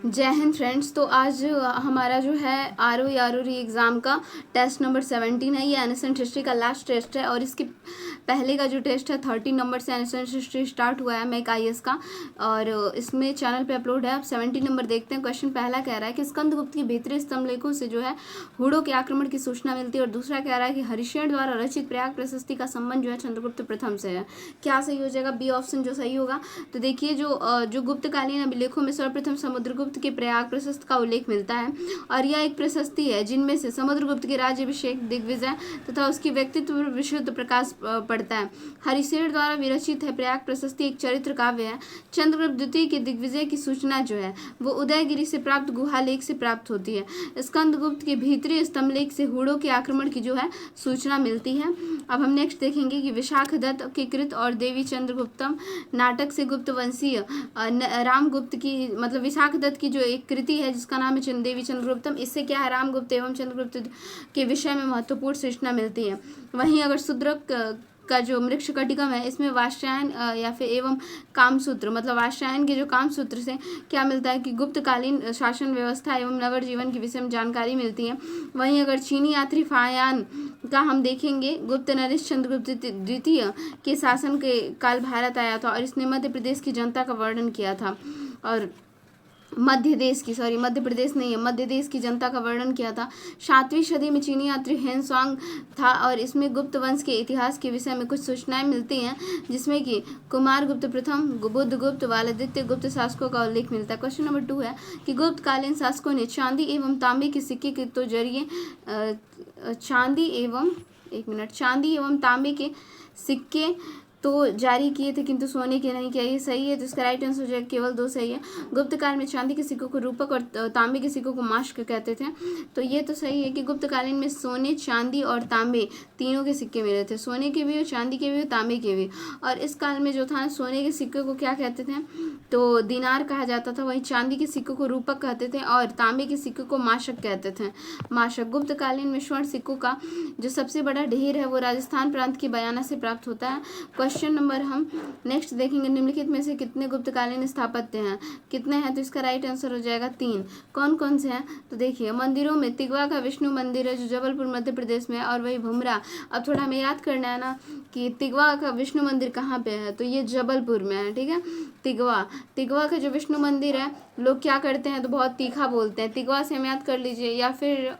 जय हिंद फ्रेंड्स। तो आज हमारा जो है आर एग्ज़ाम का टेस्ट नंबर 17 है। ये एनिसेंट हिस्ट्री का लास्ट टेस्ट है और इसके पहले का जो टेस्ट है 13 नंबर से एनिसेंट हिस्ट्री स्टार्ट हुआ है मैक आईएएस का, और इसमें चैनल पे अपलोड है। अब 17 नंबर देखते हैं। क्वेश्चन पहला कह रहा है कि स्कंदगुप्त के भीतरी स्तंभलेखों से जो है हुड़ों के आक्रमण की सूचना मिलती है, और दूसरा कह रहा है कि हरिशेन द्वारा रचित प्रयाग प्रशस्ति का संबंध जो है चंद्रगुप्त प्रथम से है। क्या सही हो जाएगा? बी ऑप्शन जो सही होगा। तो देखिए जो गुप्तकालीन अभिलेखों में सर्वप्रथम समुद्रगुप्त के प्रयाग प्रशस्ति का उल्लेख मिलता है, और यह एक प्रशस्ति है जिनमें से समुद्रगुप्त के राज्याभिषेक, दिग्विजय तथा उसकी व्यक्तित्व पर विशुद्ध प्रकाश पड़ता है। हरिशेन द्वारा विरचित है प्रयाग प्रशस्ति एक चरित्र काव्य है। चंद्रगुप्त द्वितीय के दिग्विजय की सूचना जो है वो उदयगिरी से प्राप्त गुहालेख से प्राप्त होती है। स्कंदगुप्त के भीतरी स्तंभलेख से हुड़ों के आक्रमण की जो है सूचना मिलती है। अब हम नेक्स्ट देखेंगे कि विशाखदत्त के कृत और देवी चंद्रगुप्तम नाटक से गुप्त वंशीय रामगुप्त की, मतलब विशाखदत्त की जो एक कृति है जिसका नाम है देवी चंद्रगुप्तम, इससे क्या है रामगुप्त एवं चंद्रगुप्त के विषय में महत्वपूर्ण सूचना मिलती है। वहीं अगर शूद्रक का जो मृक्षकटिकम है इसमें वात्स्यायन या फिर एवं कामसूत्र, मतलब वात्स्यायन के जो कामसूत्र से क्या मिलता है कि गुप्तकालीन शासन व्यवस्था एवं नगर जीवन के विषय में जानकारी मिलती है। वहीं अगर चीनी यात्री फायान का हम देखेंगे, गुप्त नरेश चंद्रगुप्त द्वितीय के शासन के काल भारत आया था और इसने मध्य प्रदेश की जनता का वर्णन किया था, और मध्य प्रदेश नहीं है, मध्य देश की जनता का वर्णन किया था। 7वीं सदी में चीनी यात्री हेनसांग था और इसमें गुप्त वंश के इतिहास के विषय में कुछ सूचनाएं मिलती हैं, जिसमें कि कुमार गुप्त प्रथम, बुद्धगुप्त, वालदित्य गुप्त शासकों का उल्लेख मिलता है। क्वेश्चन नंबर 2 है कि गुप्तकालीन शासकों ने चांदी एवं तांबे के सिक्के के तो जरिए चांदी एवं तांबे के सिक्के तो जारी किए थे, किंतु सोने के नहीं। क्या ये सही है? तो इसका राइट आंसर हो जाएगा केवल 2 सही है। गुप्त काल में चांदी के सिक्कों को रूपक और तांबे के सिक्कों को मास्क कहते थे, तो ये तो सही है कि गुप्त कालीन में सोने, चांदी और तांबे तीनों के सिक्के मिले थे। सोने के भी और चांदी के भी और तांबे के भी। और इस काल में जो था सोने के सिक्के को क्या कहते थे, तो दिनार कहा जाता था। वहीं चांदी के सिक्कों को रूपक कहते थे और तांबे के सिक्कों को माशक कहते थे। माशक। गुप्त कालीन में स्वर्ण सिक्कों का जो सबसे बड़ा ढेर है वो राजस्थान प्रांत की बयाना से प्राप्त होता है। क्वेश्चन नंबर हम नेक्स्ट देखेंगे, निम्नलिखित में से कितने गुप्तकालीन स्थापत्य हैं? कितने हैं? तो इसका राइट आंसर हो जाएगा 3। कौन कौन से हैं? तो देखिए, मंदिरों में तिगवा का विष्णु मंदिर है जो जबलपुर मध्य प्रदेश में है, और वही भुमरा। अब थोड़ा हमें याद करना है ना कि तिगवा का विष्णु मंदिर कहाँ पे है, तो ये जबलपुर में है। ठीक है, तिगवा का जो विष्णु मंदिर है, लोग क्या करते हैं तो बहुत तीखा बोलते हैं, तिगवा से हम याद कर लीजिए, या फिर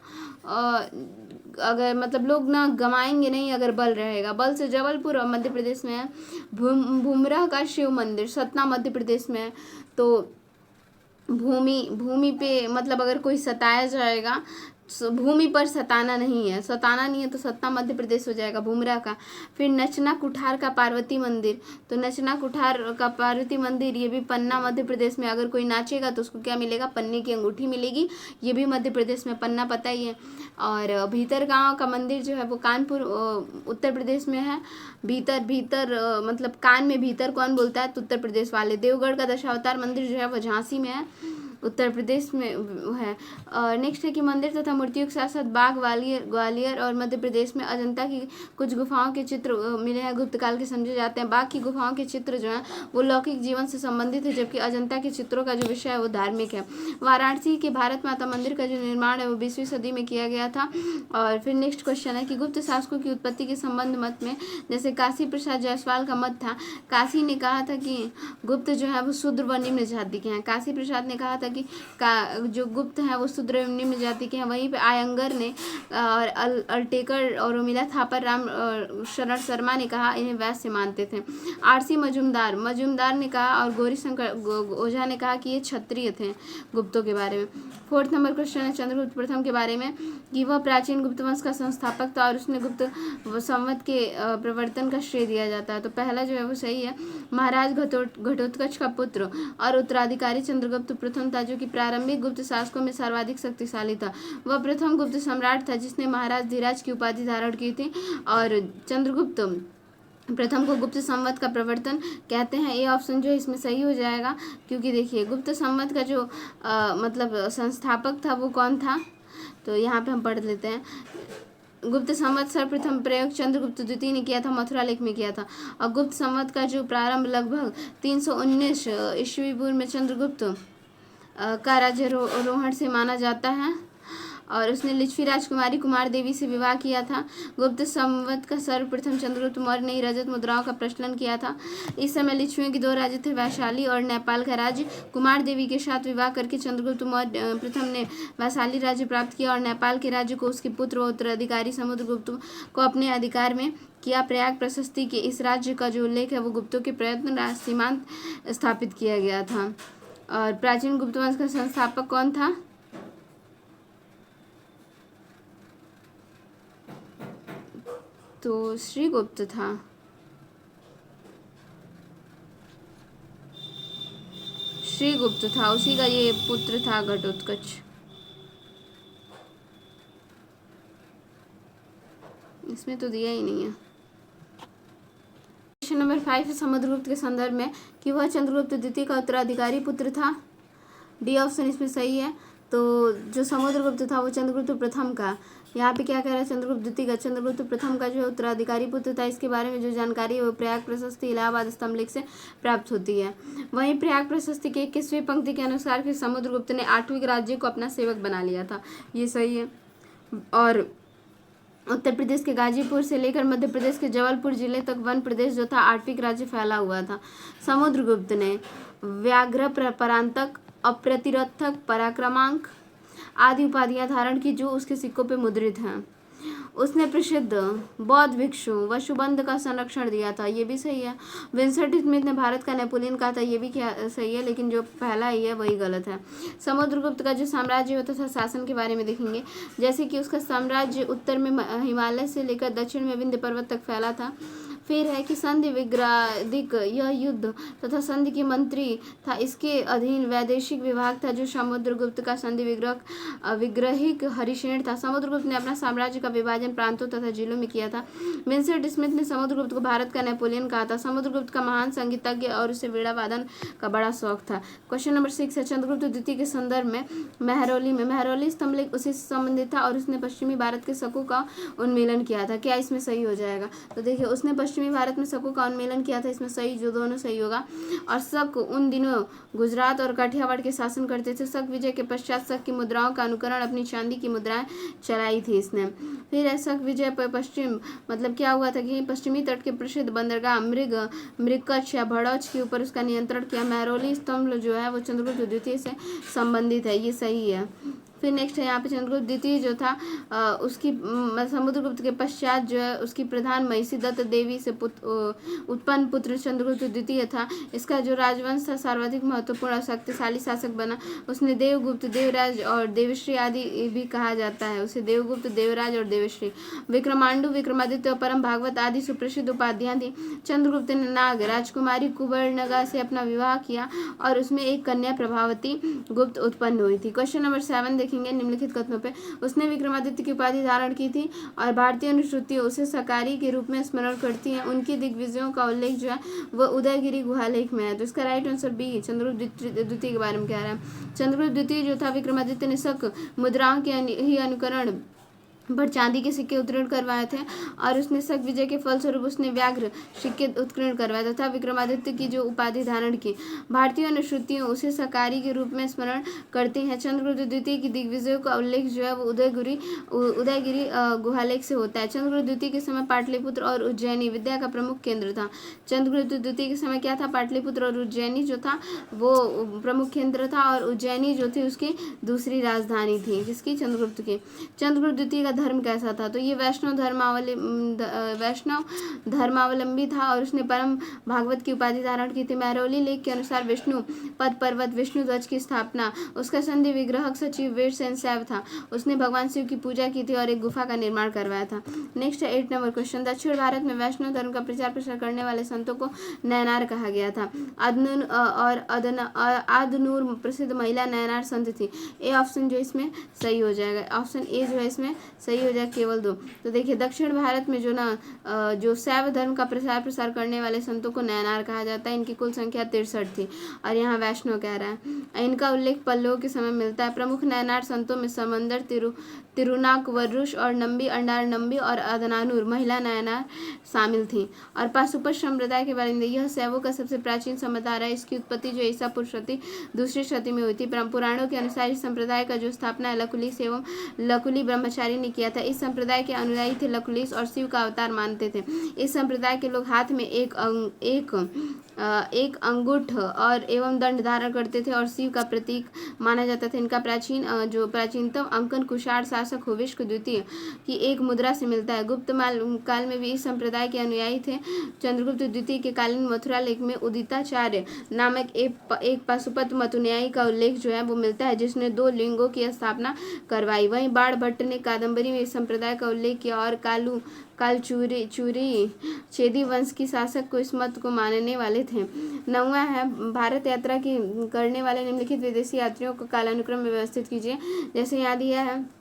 अगर मतलब लोग ना गमाएंगे नहीं अगर बल रहेगा, बल से जबलपुर और मध्य प्रदेश में है। भुमरा का शिव मंदिर सतना मध्य प्रदेश में है। तो भूमि पे मतलब अगर कोई सताया जाएगा, भूमि पर सताना नहीं है, तो सतना मध्य प्रदेश हो जाएगा भुमरा का। फिर नचना कुठार का पार्वती मंदिर, तो नचना कुठार का पार्वती मंदिर ये भी पन्ना मध्य प्रदेश में। अगर कोई नाचेगा तो उसको क्या मिलेगा? पन्ने की अंगूठी मिलेगी, ये भी मध्य प्रदेश में, पन्ना पता ही है। और भीतर गांव का मंदिर जो है वो कानपुर उत्तर प्रदेश में है। भीतर मतलब कान में भीतर कौन बोलता है? तो उत्तर प्रदेश वाले। देवगढ़ का दशावतार मंदिर जो है वो झांसी में है, उत्तर प्रदेश में है। नेक्स्ट है कि मंदिर तथा मूर्तियों के साथ साथ बाग ग्वालियर और मध्य प्रदेश में अजंता की कुछ गुफाओं के चित्र मिले हैं, गुप्तकाल के समझे जाते हैं। बाग की गुफाओं के चित्र जो हैं वो लौकिक जीवन से संबंधित है, जबकि अजंता के चित्रों का जो विषय है वो धार्मिक है। वाराणसी के भारत माता मंदिर का जो निर्माण है वो 20वीं सदी में किया गया था। और फिर नेक्स्ट क्वेश्चन है कि गुप्त शासकों की उत्पत्ति के संबंध मत में, जैसे काशी प्रसाद जायसवाल का मत था, काशी ने कहा था कि गुप्त जो है वो शूद्र व निम्न जाति के हैं। काशी प्रसाद ने कहा था कि जो गुप्त हैं वो शूद्र एवं निम्न जाति के हैं। वहीं पे आयंगर ने और अल्टेकर और उर्मिला थापर राम शरण शर्मा ने कहा इन्हें वैश्य मानते थे। आरसी मजूमदार ने कहा, और गौरी शंकर ओझा ने कहा कि ये क्षत्रिय थे गुप्तों के बारे में। 4th नंबर क्वेश्चन है चंद्रगुप्त प्रथम के बारे में कि वह प्राचीन गुप्त वंश का संस्थापक था और उसने गुप्त संवत के प्रवर्तन का श्रेय दिया जाता है। तो पहला जो है वो सही है। महाराज घटोत्कच का पुत्र और उत्तराधिकारी चंद्रगुप्त प्रथम था, जो कि प्रारंभिक गुप्त शासकों में सर्वाधिक शक्तिशाली था। वह प्रथम गुप्त सम्राट था जिसने महाराज धीराज की उपाधि धारण की थी, और चंद्रगुप्त प्रथम को गुप्त संवत का प्रवर्तन कहते हैं। ये ऑप्शन जो है इसमें सही हो जाएगा, क्योंकि देखिए गुप्त संवत का जो मतलब संस्थापक था वो कौन था, तो यहाँ पे हम पढ़ लेते हैं। गुप्त संवत सर्वप्रथम प्रयोग चंद्रगुप्त द्वितीय ने किया था, मथुरा लेख में किया था। और गुप्त संवत का जो प्रारंभ लगभग 319 ईस्वी पूर्व में चंद्रगुप्त का राज्यारोहण से माना जाता है और उसने लिच्छवी राजकुमारी कुमार देवी से विवाह किया था। गुप्त संवत का सर्वप्रथम चंद्रगुप्त मौर्य ने रजत मुद्राओं का प्रचलन किया था। इस समय लिच्छवियों के 2 राज्य थे, वैशाली और नेपाल का राज्य। कुमार देवी के साथ विवाह करके चंद्रगुप्त मौर्य प्रथम ने वैशाली राज्य प्राप्त किया और नेपाल के राज्य को उसके पुत्र व उत्तराधिकारी समुद्रगुप्त को अपने अधिकार में किया। प्रयाग प्रशस्ति के इस राज्य का जो उल्लेख है वो गुप्तों के प्रयत्न सीमांत स्थापित किया गया था। और प्राचीन गुप्त वंश का संस्थापक कौन था? तो श्रीगुप्त था। श्रीगुप्त था, उसी का ये पुत्र था घटोत्कच। इसमें तो दिया ही नहीं है। क्वेश्चन नंबर 5 है समुद्रगुप्त के संदर्भ में कि वह चंद्रगुप्त द्वितीय का उत्तराधिकारी पुत्र था। डी ऑप्शन इसमें सही है। तो जो समुद्रगुप्त था वो चंद्रगुप्त प्रथम का, यहाँ पे क्या कह रहा है, चंद्रगुप्त द्वितीय का चंद्रगुप्त प्रथम का जो उत्तराधिकारी पुत्र था। इसके बारे में जो जानकारी है वो प्रयाग प्रशस्ति इलाहाबाद स्तंभ लेख से प्राप्त होती है। वहीं प्रयाग प्रशस्ति के 21वीं पंक्ति के अनुसार फिर समुद्रगुप्त ने 8वें राज्य को अपना सेवक बना लिया था, ये सही है। और उत्तर प्रदेश के गाजीपुर से लेकर मध्य प्रदेश के जबलपुर जिले तक वन प्रदेश जो था 8वीं राज्य फैला हुआ था। समुद्रगुप्त ने व्याघ्र परांतक, अप्रतिरथक, पराक्रमांक आदि उपाधियां धारण की जो उसके सिक्कों पे मुद्रित हैं। उसने प्रसिद्ध बौद्ध भिक्षु वसुबंध का संरक्षण दिया था, ये भी सही है। विंसेंट स्मिथ ने भारत का नेपोलियन कहा था, ये भी क्या सही है, लेकिन जो पहला ही है वही गलत है। समुद्रगुप्त का जो साम्राज्य होता था शासन के बारे में देखेंगे, जैसे कि उसका साम्राज्य उत्तर में हिमालय से लेकर दक्षिण में विंध्य पर्वत तक फैला था। फिर है कि संधि विग्राधिक यह युद्ध तथा संधि के मंत्री था। इसके अधीन वैदेशिक विभाग था जो समुद्रगुप्त का संधि विग्रहिक हरिशेन था। समुद्रगुप्त ने अपना साम्राज्य का विभाजन प्रांतों तथा जिलों में किया था। विंसेंट स्मिथ ने समुद्रगुप्त को भारत का नेपोलियन कहा था। समुद्रगुप्त का महान संगीतज्ञ और उसे वीणा वादन का बड़ा शौक था। क्वेश्चन नंबर 6 है चंद्रगुप्त द्वितीय के संदर्भ में महरौली स्तंभ लेख उसी से संबंधित था और उसने पश्चिमी भारत के शकों का उन्मूलन किया था। क्या इसमें सही हो जाएगा? तो देखिए उसने पश्चिमी भारत में शकों का उन्मूलन किया था, इसमें सही, जो दोनों सही होगा। और शक उन दिनों गुजरात और काठियावाड़ के शासन करते थे। शक विजय के पश्चात शक की मुद्राओं का अनुकरण अपनी चांदी की मुद्राएं चलाई थी इसने। फिर शक विजय पर पश्चिम मतलब क्या हुआ था कि पश्चिमी तट के प्रसिद्ध बंदरगाह मृगकच्छ या भड़ौच के ऊपर उसका नियंत्रण किया। महरौली स्तंभ जो है वो चंद्रगुप्त द्वितीय से संबंधित है, ये सही है। फिर नेक्स्ट है यहाँ पे चंद्रगुप्त द्वितीय जो था उसकी समुद्रगुप्त के पश्चात जो है उसकी प्रधान महिषी दत्त देवी से उत्पन्न पुत्र चंद्रगुप्त द्वितीय था। इसका जो राजवंश था सर्वाधिक महत्वपूर्ण और शक्तिशाली शासक बना। उसने देवगुप्त, देवराज और देवश्री आदि भी कहा जाता है उसे, देवगुप्त, देवराज और देवश्री। विक्रमांडु, विक्रमादित्य और परम भागवत आदि सुप्रसिद्ध उपाधियां थी। चंद्रगुप्त ने नाग राजकुमारी कुबर्णगा से अपना विवाह किया और उसमें एक कन्या प्रभावती गुप्त उत्पन्न हुई थी। क्वेश्चन नंबर 7 देखेंगे निम्नलिखित कथनों पे। उसने विक्रमादित्य की उपाधि धारण की थी और भारतीय अनुश्रुतियां उसे सकारी के रूप में स्मरण करती हैं। उनकी दिग्विजयों का उल्लेख जो है वह उदयगिरी गुहालेख में है। तो इसका राइट आंसर बी, चंद्रगुप्त द्वितीय के बारे में कह रहा है। चंद्रगुप्त द्वितीय जो था विक्रमादित्य ने शक मुद्राओं के ही अनुकरण पर चांदी के सिक्के उत्कीर्ण करवाए थे और उसने शक विजय के फलस्वरूप उसने व्याघ्र सिक्के उत्कीर्ण करवाए तथा विक्रमादित्य की जो उपाधि धारण की। भारतीय अनुश्रुतियों उसे सकारी के रूप में स्मरण करती हैं। चंद्रगुप्त द्वितीय की दिग्विजयों का उल्लेख जो है वो उदयगिरी गुहालेख से होता है। चंद्रगुप्त द्वितीय के समय पाटलिपुत्र और उज्जैनी विद्या का प्रमुख केंद्र था। चंद्रगुप्त द्वितीय के समय क्या था? पाटलिपुत्र और उज्जैनी जो था वो प्रमुख केंद्र था और उज्जैनी जो थी उसकी दूसरी राजधानी थी, जिसकी चंद्रगुप्त की। चंद्रगुप्त द्वितीय का धर्म कैसा था? तो ये वैष्णव धर्मावलंबी था और उसने परम भागवत की उपाधि धारण की थी। महरौली लेख के अनुसार विष्णु पद पर्वत विष्णु ध्वज की स्थापना उसका संधि विग्रहक सचिव वीरसेन सैव था। उसने भगवान शिव की पूजा की थी और एक गुफा का निर्माण करवाया था। नेक्स्ट है 8 नंबर क्वेश्चन। दक्षिण भारत में वैष्णव धर्म का प्रचार प्रसार करने वाले संतों को नयनार कहा गया था। आदनूर प्रसिद्ध महिला नयनार संत थी। ए ऑप्शन जो इसमें सही हो जाएगा, ऑप्शन ए जो है इसमें सही हो जाएगा केवल 2। तो देखिए दक्षिण भारत में जो शैव धर्म का प्रसार करने वाले संतों को नयनार कहा जाता है। इनकी कुल संख्या 63 थी और यहाँ वैष्णव कह रहा है। इनका उल्लेख पल्लवों के समय मिलता है। प्रमुख नयनार संतों में समंदर तिरुनाकवरुष और नंबी अंडार नंबी और अदनानुर महिला नयनार शामिल थी। और पाशुपत संप्रदाय के बारे में, यह शैवों का सबसे प्राचीन संप्रदाय है। इसकी उत्पत्ति जो ईसा पूर्व दूसरी शती में हुई थी। पुराणों के अनुसार इस संप्रदाय का जो स्थापना लकुलिस एवं लकुली ब्रह्मचारी ने किया था। इस संप्रदाय के अनुयायी थे लकुलिस और शिव का अवतार मानते थे। इस संप्रदाय के लोग हाथ में एक अंगूठ और एवं दंड धारण करते थे और शिव का प्रतीक माना जाता था। इनका प्राचीनतम अंकन कुषाण शासक हुविष्क द्वितीय की एक मुद्रा से मिलता है। गुप्त काल में भी इस संप्रदाय के अनुयायी थे। चंद्रगुप्त द्वितीय के कालीन मथुरा लेख में उदिताचार्य नामक एक पाशुपत मतनुयायी का उल्लेख जो है वो मिलता है, जिसने 2 लिंगों की स्थापना करवाई। वहीं बाण भट्ट ने कादम्बरी में इस संप्रदाय का उल्लेख किया और कालचूरी चेदी वंश की शासक को इस मत को मानने वाले थे। 9वां है, भारत यात्रा की करने वाले निम्नलिखित विदेशी यात्रियों को कालानुक्रम में व्यवस्थित कीजिए। जैसे यहाँ दिया है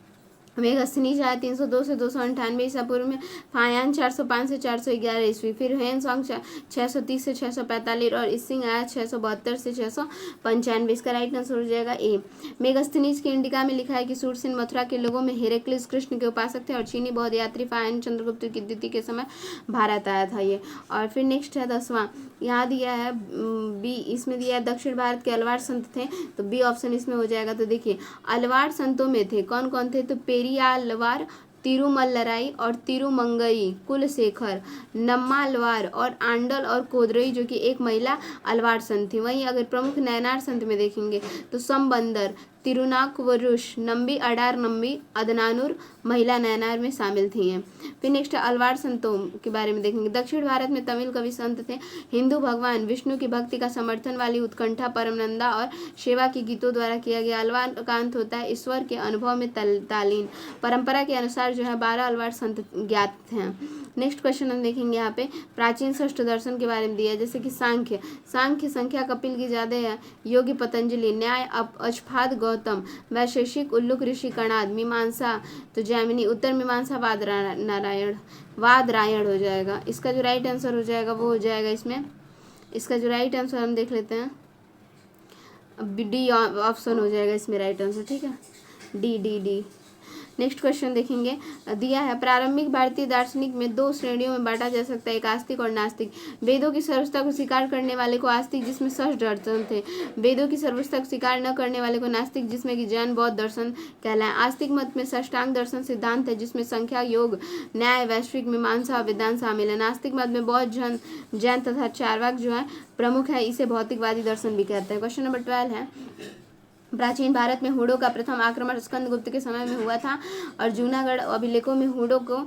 मेघस्थनीज आया 302 से 298 ईसा पूर्व में, फायान 405 से 411 ईस्वी, फिर हेनसोंग 630 से 645 और इसिंग आया 672 से 695। इसका राइट आंसर हो जाएगा ए। मेघस्थनीज के इंडिका में लिखा है कि सूरसेन मथुरा के लोगों में हेरेक्लिस कृष्ण के उपासक थे और चीनी बौद्ध यात्री फायान चंद्रगुप्त की द्वितीय के समय भारत आया था ये। और फिर नेक्स्ट है 10वां, यहाँ दिया है बी, इसमें दिया है दक्षिण भारत के अलवार संत थे, तो बी ऑप्शन इसमें हो जाएगा। तो देखिए अलवार संतों में थे कौन कौन थे, तो पेरियालवार, तिरुमल्लराई और तिरुमंगई, कुलशेखर, नम्मालवार और आंडल और कोदरई जो कि एक महिला अलवार संत थी। वहीं अगर प्रमुख नयनार संत में देखेंगे तो संबंदर, तिरुनाकवरुष, नंबी अडार नंबी, अदनानुर महिला नयनार में शामिल थी हैं। फिर नेक्स्ट अलवार संतों के बारे में देखेंगे। दक्षिण भारत में तमिल कवि संत थे। हिंदू भगवान विष्णु की भक्ति का समर्थन वाली उत्कंठा, परमनंदा और सेवा के गीतों द्वारा किया गया। अलवार का अंत होता है ईश्वर के अनुभव में तालीन। परंपरा के अनुसार जो है 12 अलवार संत ज्ञात हैं। नेक्स्ट क्वेश्चन हम देखेंगे यहाँ पे प्राचीन षष्ठ दर्शन के बारे में दिया है। जैसे कि सांख्य संख्या कपिल की ज्यादा है, योगी पतंजलि, न्याय अक्षपाद गौतम, वैशेषिक उल्लुक ऋषि कणाद, मीमांसा तो जैमिनी, उत्तर मीमांसा वादरायण हो जाएगा। इसका जो राइट आंसर हो जाएगा वो हो जाएगा इसमें, इसका जो राइट आंसर हम देख लेते हैं, डी ऑप्शन हो जाएगा इसमें राइट आंसर। ठीक है, डी। नेक्स्ट क्वेश्चन देखेंगे, दिया है प्रारंभिक भारतीय दार्शनिक में 2 श्रेणियों में बांटा जा सकता है, एक आस्तिक और नास्तिक। वेदों की सर्वोच्चता को स्वीकार करने वाले को आस्तिक जिसमें षष्ठ दर्शन थे, वेदों की सर्वोच्चता को स्वीकार न करने वाले को नास्तिक जिसमें कि जैन बौद्ध दर्शन कहलाए। आस्तिक मत में षष्टांग दर्शन सिद्धांत है जिसमें संख्या, योग, न्याय, वैश्विक, मीमांसा और वेदांत शामिल है। नास्तिक मत में बौद्ध, जैन तथा चार्वाक जो है प्रमुख है, इसे भौतिकवादी दर्शन भी कहते हैं। क्वेश्चन नंबर 12 है, प्राचीन भारत में हूणों का प्रथम आक्रमण स्कंदगुप्त के समय में हुआ था और जूनागढ़ अभिलेखों में हूणों को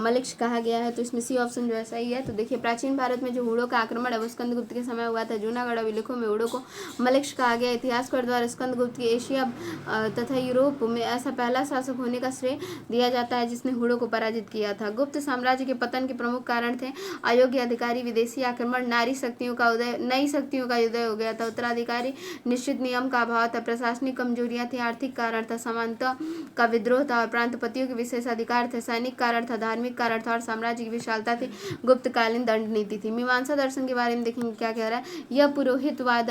मलिक्ष कहा गया है, तो इसमें सी ऑप्शन जो है सही है। तो देखिए प्राचीन भारत में जो हूणों का आक्रमण है वो स्कंदगुप्त के समय हुआ था। जूनागढ़ अभिलेखों में हूणों को मलिक्ष कहा गया। इतिहासकार द्वारा स्कंदगुप्त की एशिया तथा यूरोप में ऐसा पहला शासक होने का श्रेय दिया जाता है जिसने हूणों को पराजित किया था। गुप्त साम्राज्य के पतन के प्रमुख कारण थे अयोग्य अधिकारी, विदेशी आक्रमण, नई शक्तियों का उदय हो गया था, उत्तराधिकारी निश्चित नियम का अभाव था, प्रशासनिक कमजोरियां थी, आर्थिक कारण था, समानता का विद्रोह था और प्रांतपतियों के विशेषाधिकार थे, सैनिक कारण था, धार्मिक कारण था और साम्राज्य की विशालता थी, गुप्तकालीन दंड नीति थी। मीमांसा दर्शन के बारे में देखेंगे क्या कह रहा है, यह पुरोहितवाद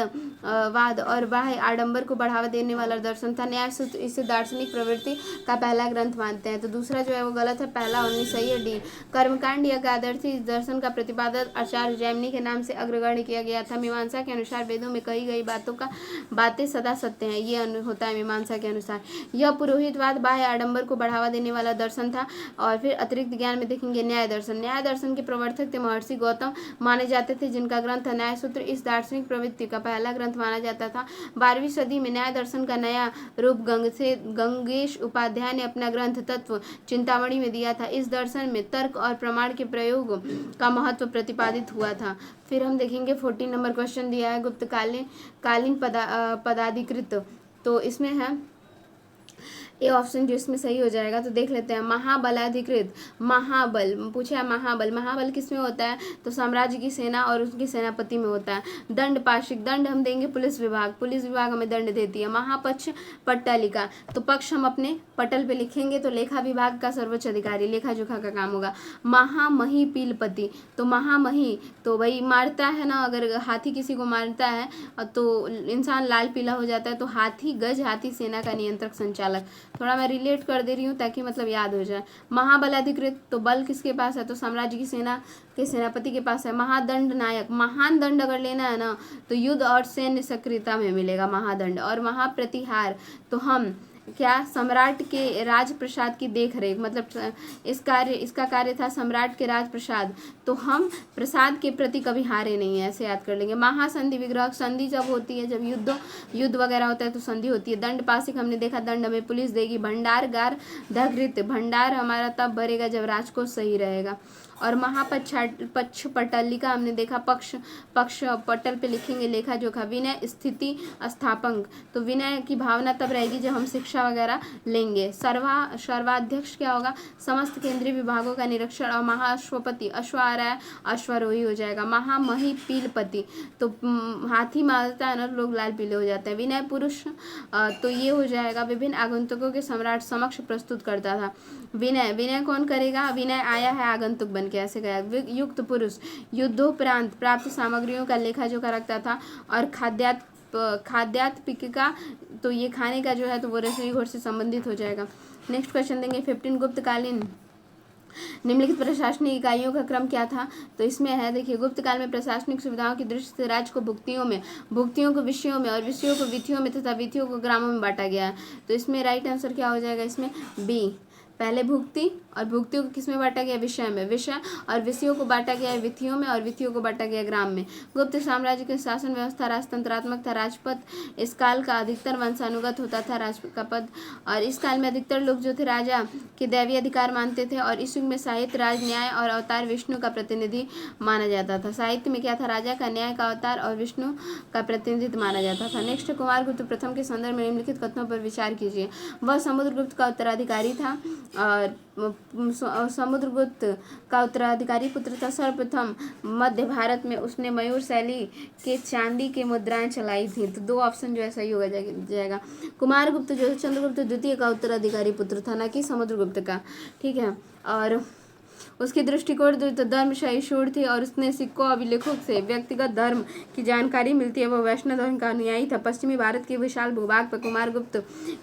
और बाह्य आडंबर को बढ़ावा देने वाला दर्शन था। न्याय सूत्र इसे दार्शनिक प्रवृत्ति का पहला ग्रंथ मानते हैं, तो दूसरा जो है वो गलत है, पहला ओनली सही है, डी। कर्मकांड या आदर्शी दर्शन का प्रतिपादन आचार्य जैमिनी के नाम से अग्रगण्य किया गया था। मीमांसा के अनुसार वेदों में कही गई बातें सदा सत्य हैं, ये होता है मीमांसा के अनुसार। यह पुरोहितवाद, बाह्य आडंबर को बढ़ावा देने वाला दर्शन था। और फिर अतिरिक्त ज्ञान में देखेंगे न्याय दर्शन। न्याय दर्शन के प्रवर्तक थे महर्षि गौतम माने जाते थे, जिनका ग्रंथ न्याय सूत्र इस दार्शनिक प्रवृत्ति का पहला ग्रंथ माना जाता था। 12वीं सदी में न्याय दर्शन का नया रूप गंगेश उपाध्याय ने अपना ग्रंथ तत्व चिंतामणि में दिया था। इस दर्शन में तर्क और प्रमाण के प्रयोग का महत्व प्रतिपादित हुआ था। फिर हम देखेंगे 14 नंबर क्वेश्चन दिया है गुप्तकालीन पदाधिकृत, तो इसमें है ए ऑप्शन जो इसमें सही हो जाएगा। तो देख लेते हैं, महाबलाधिकृत, महाबल पूछा है, महाबल, महाबल किस में होता है, तो साम्राज्य की सेना और उसके सेनापति में होता है। दंड पाशिक, दंड हम देंगे पुलिस विभाग, पुलिस विभाग हमें दंड देती है। महापक्ष पट्टालिका, तो पक्ष हम अपने पटल पे लिखेंगे, तो लेखा विभाग का सर्वोच्च अधिकारी, लेखा जोखा का काम होगा। महामही पीलपति, तो महामही तो भाई मारता है ना, अगर हाथी किसी को मारता है तो इंसान लाल पीला हो जाता है, तो हाथी गज, हाथी सेना का नियंत्रक संचालक। थोड़ा मैं रिलेट कर दे रही हूँ ताकि मतलब याद हो जाए। महाबलाधिकृत, तो बल किसके पास है, तो साम्राज्य की सेना के सेनापति के पास है। महादंड नायक, महान दंड अगर लेना है ना तो युद्ध और सैन्य सक्रियता में मिलेगा महादंड। और महाप्रतिहार, तो हम क्या, सम्राट के राजप्रसाद की देख रेख, मतलब इसका कार्य था सम्राट के राजप्रसाद, तो हम प्रसाद के प्रति कभी हारे नहीं है, ऐसे याद कर लेंगे। महासंधि विग्रह, संधि जब होती है, जब युद्ध वगैरह होता है तो संधि होती है। दंड पासिक हमने देखा, दंड हमें पुलिस देगी। भंडारगार धृत, भंडार हमारा तब भरेगा जब राजकोष सही रहेगा। और महापक्ष पटलिका हमने देखा, पक्ष पटल पे लिखेंगे लेखा जोखा। विनय स्थिति स्थापक, तो विनय की भावना तब रहेगी जब हम शिक्षा वगैरह लेंगे। सर्वाध्यक्ष क्या होगा, समस्त केंद्रीय विभागों का निरीक्षण। और महाअश्वपति, अश्व आ रहा है, अश्वारोही हो जाएगा। महामही पीलपति, तो हाथी मारता है ना, लोग लाल पीले हो जाते हैं। विनय पुरुष, तो ये हो जाएगा, विभिन्न आगंतुकों के सम्राट समक्ष प्रस्तुत करता था। विनय कौन करेगा, विनय आया है आगंतुक बन के, ऐसे गया। युक्त पुरुष, युद्धोपरांत प्राप्त सामग्रियों का लेखा जोखा रखता था। और खाद्यात्पिका, तो ये खाने का जो है तो वो रसोई घोर से संबंधित हो जाएगा। नेक्स्ट क्वेश्चन देंगे 15 गुप्तकालीन निम्नलिखित प्रशासनिक इकाइयों का क्रम क्या था, तो इसमें है देखिए, गुप्त काल में प्रशासनिक सुविधाओं की दृष्टि से राज्य को भुक्तियों को विषयों में और विषयों को विधियों में तथा विधियों को ग्रामों में बांटा गया है। तो इसमें राइट आंसर क्या हो जाएगा, इसमें बी, पहले भुक्ति और भुक्तियों को किसमें बांटा गया, विषय में, विषय और विषयों को बांटा गया है विधियों में और विधियों को बांटा गया ग्राम में। गुप्त साम्राज्य की शासन व्यवस्था राजतंत्रात्मक था। राजपद इस काल का अधिकतर वंशानुगत होता था, राज का पद। और इस काल में अधिकतर लोग जो थे राजा के दैवीय अधिकार मानते थे। और इस युग में साहित्य, राज, न्याय और अवतार विष्णु का प्रतिनिधि माना जाता था। साहित्य में क्या था, राजा का, न्याय का अवतार और विष्णु का प्रतिनिधित्व माना जाता था। नेक्स्ट, कुमारगुप्त प्रथम के संदर्भ में निम्नलिखित कथनों पर विचार कीजिए। वह समुद्रगुप्त का उत्तराधिकारी था और समुद्रगुप्त का उत्तराधिकारी पुत्र था। सर्वप्रथम मध्य भारत में उसने मयूर शैली के चांदी के मुद्राएं चलाई थी। तो दो ऑप्शन जो है सही होगा जाएगा। कुमारगुप्त जो चंद्रगुप्त द्वितीय का उत्तराधिकारी पुत्र था, ना कि समुद्रगुप्त का, ठीक है। और उसकी दृष्टिकोण धर्म सहिष्णु थी और उसने सिक्कों अभिलेखों से व्यक्तिगत धर्म की जानकारी मिलती है। वह वैष्णव धर्म का अनुयायी था। पश्चिमी भारत के विशाल भूभाग पर कुमारगुप्त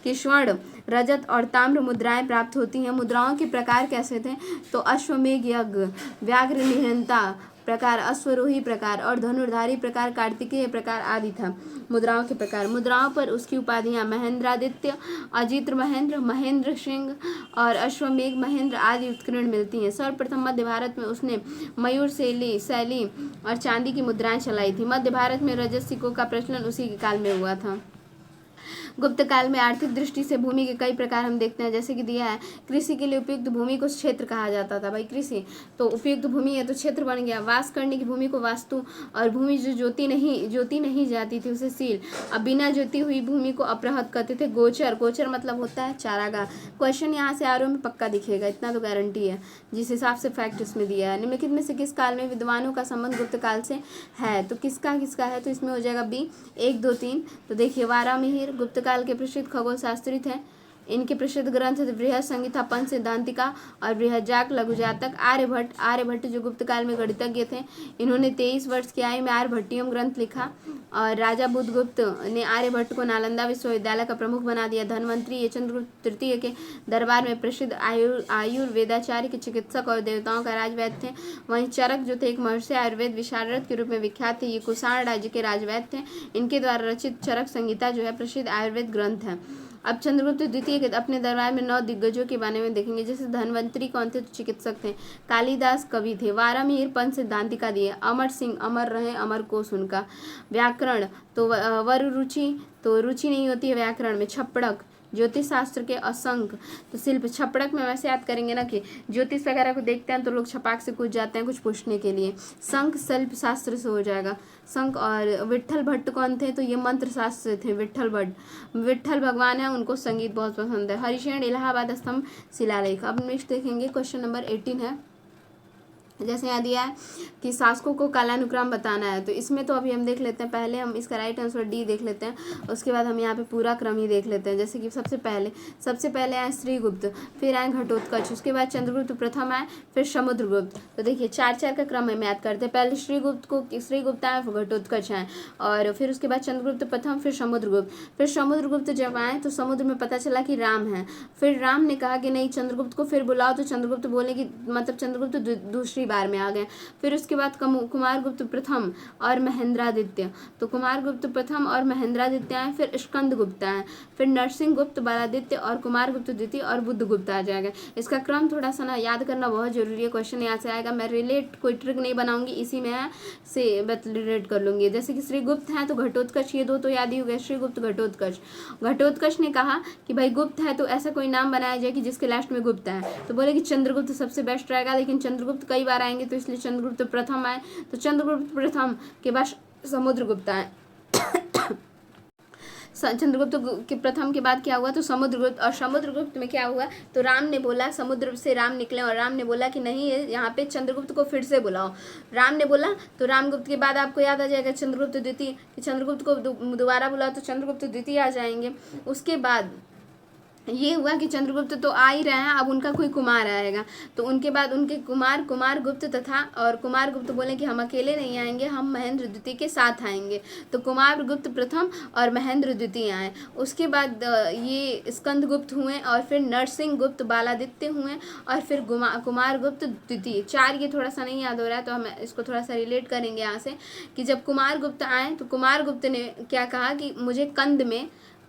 की स्वर्ण, रजत और ताम्र मुद्राएं प्राप्त होती हैं। मुद्राओं के प्रकार कैसे थे, तो अश्वमेघ यज्ञ, व्याघ्र निहंता प्रकार, अश्वरोही प्रकार और धनुर्धारी प्रकार, कार्तिकेय प्रकार आदि था मुद्राओं के प्रकार। मुद्राओं पर उसकी उपाधियां महेंद्रादित्य, अजित्र महेंद्र, महेंद्र सिंह और अश्वमेघ महेंद्र आदि उत्कीर्ण मिलती हैं। सर्वप्रथम मध्य भारत में उसने मयूर शैली और चांदी की मुद्राएं चलाई थी। मध्य भारत में रजत सिक्कों का प्रचलन उसी के काल में हुआ था। गुप्त काल में आर्थिक दृष्टि से भूमि के कई प्रकार हम देखते हैं, जैसे कि दिया है, कृषि के लिए उपयुक्त भूमि को क्षेत्र कहा जाता था। भाई कृषि तो उपयुक्त भूमि है तो क्षेत्र बन गया। वास करने की भूमि को वास्तु, और भूमि जो जोती नहीं जाती थी उसे सील। अब बिना जोती हुई भूमि को अपृहत कहते थे। गोचर मतलब होता है चारागाह। क्वेश्चन यहाँ से आरओ में पक्का दिखेगा, इतना तो गारंटी है, जिस हिसाब से फैक्ट इसमें दिया है। निम्नलिखित में से किस काल में विद्वानों का संबंध गुप्त काल से है, तो किसका है, तो इसमें हो जाएगा बी 1, 2, 3। तो देखिए, वारामिहिर गुप्त काल के प्रसिद्ध खगोल शास्त्री थे। इनके प्रसिद्ध ग्रंथ थे बृहद संहिता, पंच सिद्धांतिका और बृहज्जाक लघु जातक। आर्यभट्ट जो गुप्त काल में गणितज्ञ थे, इन्होंने 23 वर्ष की आयु में आर्यभट्टियम ग्रंथ लिखा। और राजा बुधगुप्त ने आर्यभट्ट को नालंदा विश्वविद्यालय का प्रमुख बना दिया। धनवंतरी ये चंद्रगुप्त तृतीय के दरबार में प्रसिद्ध आयुर्वेदाचार्य के चिकित्सक और देवताओं का राजवैद्य थे। वहीं चरक जो थे एक महर्षि आयुर्वेद विशारद के रूप में विख्यात थे। ये कुषाण राज्य के राजवैद्य थे। इनके द्वारा रचित चरक संहिता जो है प्रसिद्ध आयुर्वेद ग्रंथ है। अब चंद्रगुप्त द्वितीय के अपने दरबार में 9 दिग्गजों के बारे में देखेंगे, जैसे धनवंतरी कौन थे, तो चिकित्सक थे। कालिदास कवि थे। वारामिहिर पंच सिद्धांतिका दिए। अमर सिंह अमर रहे, अमर कोश उनका। व्याकरण तो वरुरुचि, तो रुचि नहीं होती है व्याकरण में। छप्पड़क ज्योतिष शास्त्र के असंख्य। तो शिल्प छपड़क में वैसे याद करेंगे ना कि ज्योतिष वगैरह को देखते हैं तो लोग छपाक से कूद जाते हैं कुछ पूछने के लिए। शंख शिल्प शास्त्र से हो जाएगा शंख। और विट्ठल भट्ट कौन थे, तो ये मंत्र शास्त्र से थे विट्ठल भट्ट। विट्ठल भगवान है, उनको संगीत बहुत पसंद है। हरिशेन इलाहाबाद स्तंभ शिलालेख। अब नेक्स्ट देखेंगे क्वेश्चन नंबर 18 है। जैसे यहाँ दिया है कि शासकों को कालानुक्रम बताना है, तो इसमें तो अभी हम देख लेते हैं। पहले हम इसका राइट आंसर डी देख लेते हैं, उसके बाद हम यहाँ पे पूरा क्रम ही देख लेते हैं। जैसे कि सबसे पहले आए श्रीगुप्त, फिर आए घटोत्कच, उसके बाद चंद्रगुप्त प्रथम आए, फिर समुद्रगुप्त। तो देखिए 4-4 का क्रम हम याद करते हैं। पहले श्रीगुप्त आए, फिर घटोत्कच आए, और फिर उसके बाद चंद्रगुप्त प्रथम, फिर समुद्रगुप्त। फिर समुद्रगुप्त जब आए तो समुद्र में पता चला कि राम है। फिर राम ने कहा कि नहीं चंद्रगुप्त को फिर बुलाओ, तो चंद्रगुप्त बोले कि मतलब चंद्रगुप्त दूसरी बार में आ गए। फिर उसके बाद कुमारगुप्त प्रथम और महेंद्रादित्य। तो कुमारगुप्त प्रथम और महेंद्रादित्य आए, फिर स्कंदगुप्त आए, फिर नरसिंहगुप्त, बालादित्य और कुमारगुप्त द्वितीय और बुद्धगुप्त आ जाएगा। इसका क्रम थोड़ा सा ना याद करना बहुत जरूरी है, क्वेश्चन यहाँ से आएगा। मैं रिलेट कोई ट्रिक नहीं बनाऊंगी, इसी में से रिलेट कर लूंगी। जैसे कि श्रीगुप्त है तो घटोत्कच, ये दो तो याद ही हो गए, श्रीगुप्त घटोत्कच। घटोत्कच ने कहा कि भाई गुप्त है तो ऐसा कोई नाम बनाया जाए कि जिसके लास्ट में गुप्त है, तो बोले कि चंद्रगुप्त सबसे बेस्ट रहेगा, लेकिन चंद्रगुप्त कई बार आएंगे तो इसलिए चंद्रगुप्त प्रथम आए। तो चंद्रगुप्त प्रथम के बाद समुद्रगुप्त आए। चंद्रगुप्त के प्रथम के बाद क्या हुआ, तो समुद्रगुप्त। और समुद्रगुप्त में क्या हुआ, तो राम ने बोला, समुद्र से राम निकले और राम ने बोला कि नहीं यहाँ पे चंद्रगुप्त को फिर से बुलाओ। राम ने बोला तो रामगुप्त के बाद आपको याद आ जाएगा चंद्रगुप्त द्वितीय, कि चंद्रगुप्त को दोबारा बुलाओ तो चंद्रगुप्त द्वितीय आ जाएंगे। उसके बाद ये हुआ कि चंद्रगुप्त तो आ ही रहे हैं, अब उनका कोई कुमार आएगा, तो उनके बाद उनके कुमारगुप्त तथा, और कुमारगुप्त बोले कि हम अकेले नहीं आएंगे, हम महेंद्र द्वितीय के साथ आएंगे। तो कुमारगुप्त प्रथम और महेंद्र द्वितीय आए। उसके बाद ये स्कंदगुप्त हुए, और फिर नरसिंहगुप्त, बालादित्य हुए, और फिर कुमारगुप्त द्वितीय। 4 ये थोड़ा सा नहीं याद हो रहा है तो हम इसको थोड़ा सा रिलेट करेंगे यहाँ से, कि जब कुमारगुप्त आए तो कुमारगुप्त ने क्या कहा कि मुझे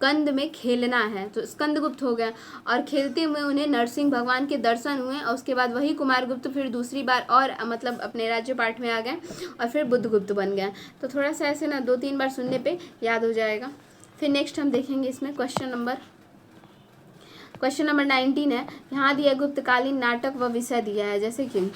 कंद में खेलना है, तो स्कंदगुप्त हो गया। और खेलते हुए उन्हें नरसिंह भगवान के दर्शन हुए, और उसके बाद वही कुमारगुप्त फिर दूसरी बार और मतलब अपने राज्य पाठ में आ गए, और फिर बुद्धगुप्त बन गया। तो थोड़ा सा ऐसे ना 2-3 बार सुनने पे याद हो जाएगा। फिर नेक्स्ट हम देखेंगे इसमें क्वेश्चन नंबर 19 है। यहाँ दिया गुप्तकालीन नाटक व विषय दिया है। जैसे कि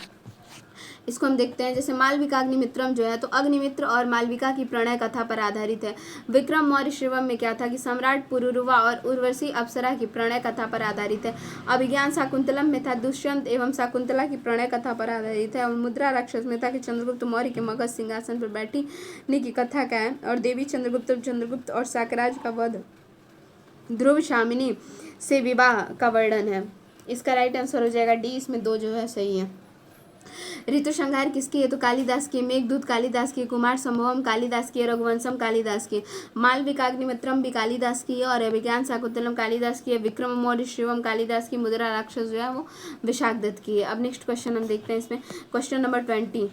इसको हम देखते हैं, जैसे मालविका अग्निमित्रम जो है, तो अग्निमित्र और मालविका की प्रणय कथा पर आधारित है। विक्रम मौर्य शिवम में क्या था कि सम्राट पुरुरुवा और उर्वशी अप्सरा की प्रणय कथा पर आधारित है। अभिज्ञान शाकुंतलम में था दुष्यंत एवं शाकुंतला की प्रणय कथा पर आधारित है। और मुद्रा राक्षस में था कि चंद्रगुप्त मौर्य के मगध सिंहासन पर बैठने की कथा का है। और देवी चंद्रगुप्त और साकराज का वध, ध्रुव शामिनी से विवाह का वर्णन है। इसका राइट आंसर हो जाएगा डी, इसमें 2 जो है सही है। ऋतु संहार किसकी है, तो कालिदास की। मेघदूत कालिदास की, कुमार संभवम कालिदास की, रघुवंशम कालिदास की, मालविकाग्निमित्रम भी कालिदास की है, और अभिज्ञान शाकुंतलम कालिदास की है, विक्रम मौर्य शिवम कालिदास की, मुद्रा राक्षस जो है वो विशाखदत्त की है। अब नेक्स्ट क्वेश्चन हम देखते हैं इसमें, क्वेश्चन नंबर 20।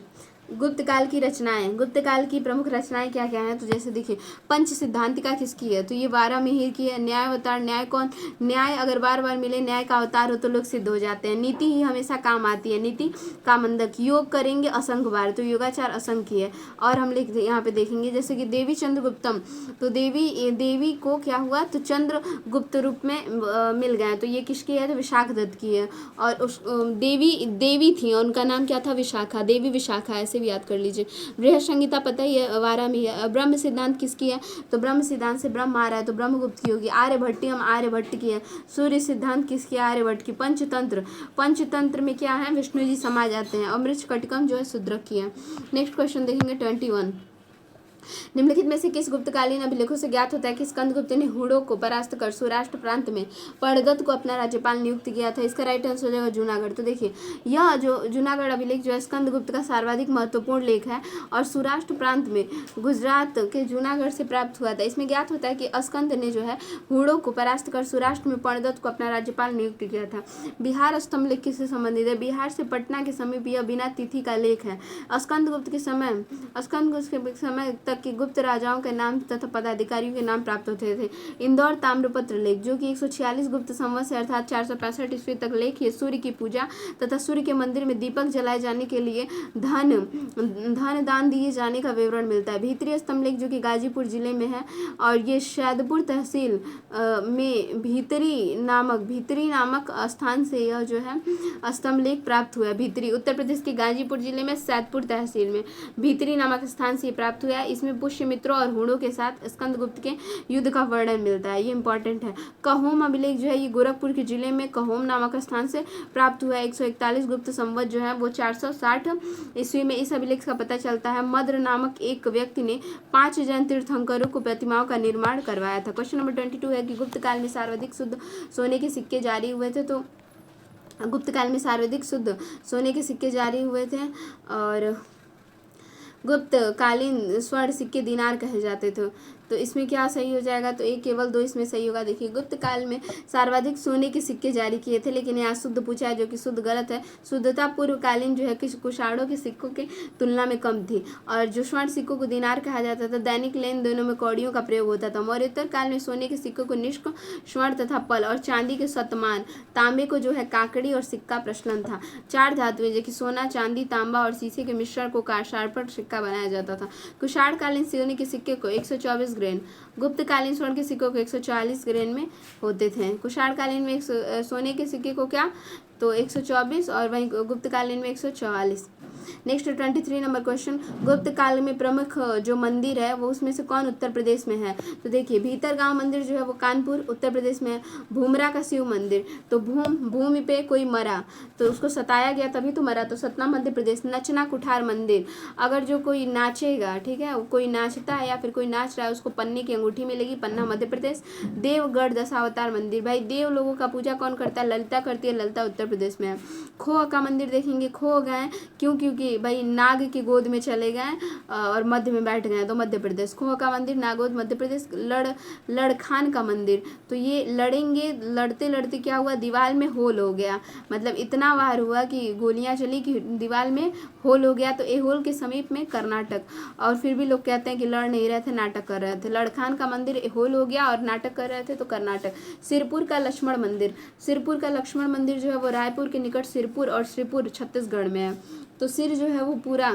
गुप्तकाल की रचनाएं, गुप्तकाल की प्रमुख रचनाएं क्या क्या हैं, तो जैसे देखिए पंच सिद्धांतिका किसकी है, तो ये वारामिहिर की है। न्याय अवतार, न्याय कौन, न्याय अगर बार बार मिले, न्याय का अवतार हो तो लोग सिद्ध हो जाते हैं। नीति ही हमेशा काम आती है, नीति का मंदक। योग करेंगे असंख्य बार, तो योगाचार असंख्य है। और हम यहाँ पे देखेंगे जैसे कि देवी चंद्रगुप्तम, तो देवी को क्या हुआ, तो चंद्रगुप्त रूप में मिल गए, तो ये किसकी है, तो विशाखदत्त की है। और उस देवी थी और उनका नाम क्या था, विशाखा, देवी विशाखा, ऐसे भी याद कर लीजिए। बृहद संहिता पता ही है, वारामी है। ब्रह्म सिद्धांत किसकी है, तो ब्रह्म सिद्धांत से ब्रह्म आ रहा है तो ब्रह्मगुप्त की होगी। आर्यभट्टी हम आर्यभट्ट की है। सूर्य सिद्धांत किसकी है, आर्यभट्ट की। पंचतंत्र में क्या है, विष्णु जी समा जाते हैं। अमृत कटिकम जो है शूद्रक की है। नेक्स्ट क्वेश्चन देखेंगे 21। निम्नलिखित में से किस गुप्तकालीन अभिलेखों से ज्ञात होता है कि स्कंदगुप्त ने हूणों को परास्त कर सौराष्ट्र प्रांत में पणदत्त को अपना राज्यपाल नियुक्त किया था। इसका राइट आंसर हो जाएगा जूनागढ़। तो देखिए यह जो जूनागढ़ अभिलेख जो है स्कंदगुप्त का सर्वाधिक महत्वपूर्ण लेख है और सौराष्ट्र प्रांत में गुजरात के जूनागढ़ से प्राप्त हुआ था। इसमें ज्ञात होता है कि स्कंद ने जो है हूणों को परास्त कर सौराष्ट्र में पणदत्त को अपना राज्यपाल नियुक्त किया था। बिहार स्तंभ लेख किससे संबंधित है, बिहार से पटना के समीप यह बिना तिथि का लेख है। स्कंदगुप्त के समय तक तक के गुप्त राजाओं के नाम तथा पदाधिकारियों के नाम प्राप्त होते थे। इंदौर ताम्रपत्र लेख, जो कि 146 गुप्त संवत से अर्थात 465 ईस्वी तक लेख है। सूर्य की पूजा तथा सूर्य के मंदिर में दीपक जलाए जाने के लिए धन दान दिए जाने का विवरण मिलता है। भीतरी स्तंभ लेख, जो कि गाजीपुर जिले में है, और ये सैदपुर तहसील में भीतरी नामक स्थान से यह जो है स्तंभ लेख प्राप्त हुआ है। भीतरी उत्तर प्रदेश के गाजीपुर जिले में सैदपुर तहसील में भीतरी नामक स्थान से प्राप्त हुआ है। इसमें पुष्यमित्रों और हुणों के साथ स्कंदगुप्त के युद्ध का वर्णन मिलता है, ये इंपॉर्टेंट है। कहोम अभिलेख जो है ये गोरखपुर के जिले में कहोम नामक स्थान से प्राप्त हुआ है। 141 गुप्त संवत जो है वो 460 ईस्वी में इस अभिलेख का पता चलता है। मद्र नामक एक व्यक्ति ने 5 जैन तीर्थंकरों को प्रतिमाओं का निर्माण करवाया था। क्वेश्चन नंबर 22 है कि गुप्त काल में सर्वाधिक शुद्ध सोने के सिक्के जारी हुए थे। तो गुप्त काल में सर्वाधिक शुद्ध सोने के सिक्के जारी हुए थे और गुप्त कालीन स्वर्ण सिक्के दिनार कहे जाते थे। तो इसमें क्या सही हो जाएगा, तो एक केवल 2 इसमें सही होगा। देखिए गुप्त काल में सर्वाधिक सोने के सिक्के जारी किए थे, लेकिन यहाँ शुद्ध पूछा है, जो कि शुद्ध गलत है। शुद्धता पूर्वकालीन जो है कि कुषाणों के सिक्कों के तुलना में कम थी। और जो स्वर्ण सिक्कों को दिनार कहा जाता था, दैनिक लेन देनों में कौड़ियों का प्रयोग होता था। मौर्योत्तर काल में सोने के सिक्कों को निष्क, स्वर्ण तथा पल और चांदी के शतमान, तांबे को जो है काकड़ी और सिक्का प्रचलन था। 4 धातुएं जो कि सोना, चांदी, तांबा और शीशे के मिश्रण को शार्पट सिक्का बनाया जाता था। कुषाण कालीन सोने के सिक्के को 124 ग्रेन, गुप्त कालीन स्वर्ण के सिक्कों को 140 ग्रेन में होते थे। कुषाण कालीन में सोने के सिक्के को क्या, तो 124 और वहीं गुप्त कालीन में 144। नेक्स्ट 23 नंबर क्वेश्चन, गुप्त काल में प्रमुख जो मंदिर है वो उसमें से कौन उत्तर प्रदेश में है। तो देखिए भीतरगांव मंदिर जो है वो कानपुर उत्तर प्रदेश में है। भूमरा का शिव मंदिर, तो भूमि पे कोई मरा तो उसको सताया गया तभी तो मरा, तो सतना मध्य प्रदेश। नचना कुठार मंदिर, अगर जो कोई नाचेगा, ठीक है, कोई नाचता है या फिर कोई नाच रहा है उसको पन्ने की अंगूठी मिलेगी, पन्ना मध्य प्रदेश। देवगढ़ दशावतार मंदिर, भाई देव लोगों का पूजा कौन करता है, ललिता करती है, ललिता उत्तर प्रदेश में है। खो का मंदिर देखेंगे, खो गए क्योंकि भाई नाग की गोद में चले गए और मध्य में बैठ गए, तो मध्य प्रदेश। खो का मंदिर नागोद मध्य प्रदेश। लड़खान का मंदिर, तो ये लड़ेंगे, लड़ते लड़ते क्या हुआ, दीवार में होल हो गया, मतलब इतना वार हुआ कि गोलियां चली कि दीवार में होल हो गया। तो ए होल के समीप में कर्नाटक, और फिर भी लोग कहते हैं कि लड़ नहीं रहे थे, नाटक कर रहे थे। लड़खान का मंदिर होल हो गया और नाटक कर रहे थे, तो कर्नाटक। सिरपुर का लक्ष्मण मंदिर, सिरपुर का लक्ष्मण मंदिर जो है वो रायपुर के निकट सिरपुर और श्रीपुर छत्तीसगढ़ में है। तो सिर जो है वो पूरा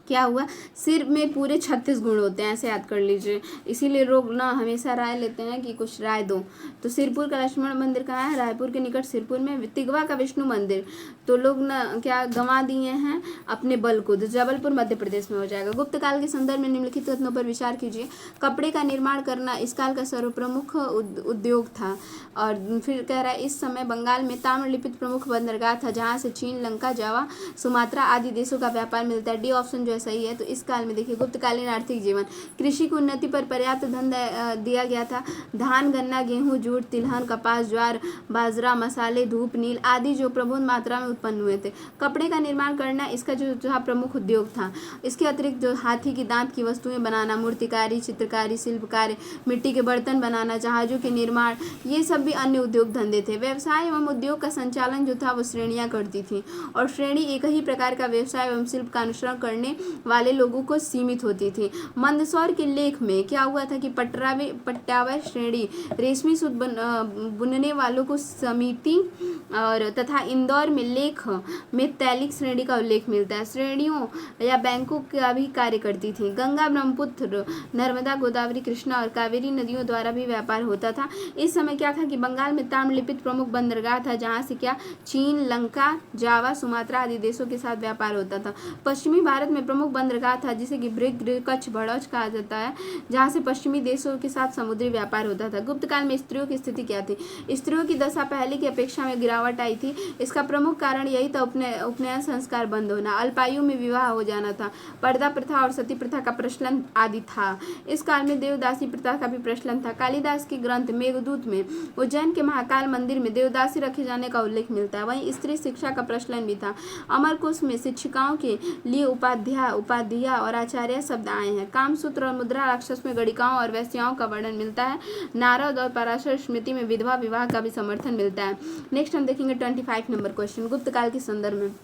क्या हुआ, सिर में पूरे 36 गुण होते हैं, ऐसे याद कर लीजिए। इसीलिए लोग ना हमेशा राय लेते हैं कि कुछ राय दो। तो सिरपुर का लक्ष्मण मंदिर कहाँ है, रायपुर के निकट सिरपुर में। तिगवा का विष्णु मंदिर, तो लोग ना क्या गंवा दिए हैं अपने बल को, तो जबलपुर मध्य प्रदेश में हो जाएगा। गुप्त काल के संदर्भ में निम्नलिखित कथनों पर विचार कीजिए। कपड़े का निर्माण करना इस काल का सर्वप्रमुख उद्योग था। और फिर कह रहा है इस समय बंगाल में ताम्रलिपित प्रमुख बंदरगाह था, जहाँ से चीन, लंका, जावा, सुमात्रा आदि देशों का व्यापार मिलता है। डी ऑप्शन जो है सही है। तो इस काल में देखिए गुप्तकालीन आर्थिक जीवन, कृषि की उन्नति पर पर्याप्त धन दिया गया था। धान, गन्ना, गेहूं, जूट, तिलहन, कपास, ज्वार, बाजरा, मसाले, धूप, नील आदि जो प्रभुत मात्रा में उत्पन्न हुए थे। कपड़े का निर्माण करना इसका जो प्रमुख उद्योग था। इसके अतिरिक्त जो हाथी की दांत की वस्तुएं बनाना, मूर्तिकारी, चित्रकारी, शिल्पकारी, मिट्टी के बर्तन बनाना, जहाजों के निर्माण, ये सब भी अन्य उद्योग धंधे थे। व्यवसाय एवं उद्योग का संचालन जो था वो श्रेणियां करती थी, और श्रेणी एक ही प्रकार का व्यवसाय एवं शिल्प का अनुसरण करने वाले लोगों को सीमित होती थी। मंदसौर के लेख में क्या हुआ था कि पट्टावा श्रेणी रेशमी सूत बुनने वालों को समिति और तथा इंदौर में लेख में तैलिक श्रेणी का उल्लेख मिलता है। श्रेणियों या बैंकों का भी कार्य करती थी। गंगा, ब्रह्मपुत्र, नर्मदा, गोदावरी, कृष्णा और कावेरी नदियों द्वारा भी व्यापार होता था। इस समय क्या था कि बंगाल में ताम्रलिपित प्रमुख बंदरगाह था, जहाँ से क्या चीन, लंका, जावा, सुमात्रा आदि देशों के साथ व्यापार होता था। पश्चिमी भारत में प्रमुख बंदरगाह था जिसे कि ब्रिग, कच्छ, भड़ौच कहा जाता है, जहाँ से पश्चिमी देशों के साथ समुद्री व्यापार होता था। गुप्त काल में स्त्रियों की स्थिति क्या थी, स्त्रियों की दशा पहले की अपेक्षा में गिरावट आई थी। इसका प्रमुख कारण यही था उपनयन संस्कार बंद होना, अल्पायु में विवाह हो जाना था, पर्दा प्रथा और सती प्रथा का प्रचलन आदि था। इस काल में देवदासी प्रथा का भी प्रचलन था। कालिदास के ग्रंथ मेघदूत में उज्जैन के महाकाल मंदिर में देवदासी रखे जाने का उल्लेख मिलता है। वहीं स्त्री शिक्षा का प्रचलन भी था। अमरकोश में शिक्षिकाओं के लिए उपाध्याय और आचार्य शब्द आए हैं। कामसूत्र और मुद्रा राक्षस में गणिकाओं और वैश्याओं का वर्णन मिलता है। नारद और पराशर स्मृति में विधवा विवाह का भी समर्थन मिलता है। नेक्स्ट हम देखेंगे 25 नंबर क्वेश्चन, गुप्त काल के संदर्भ में।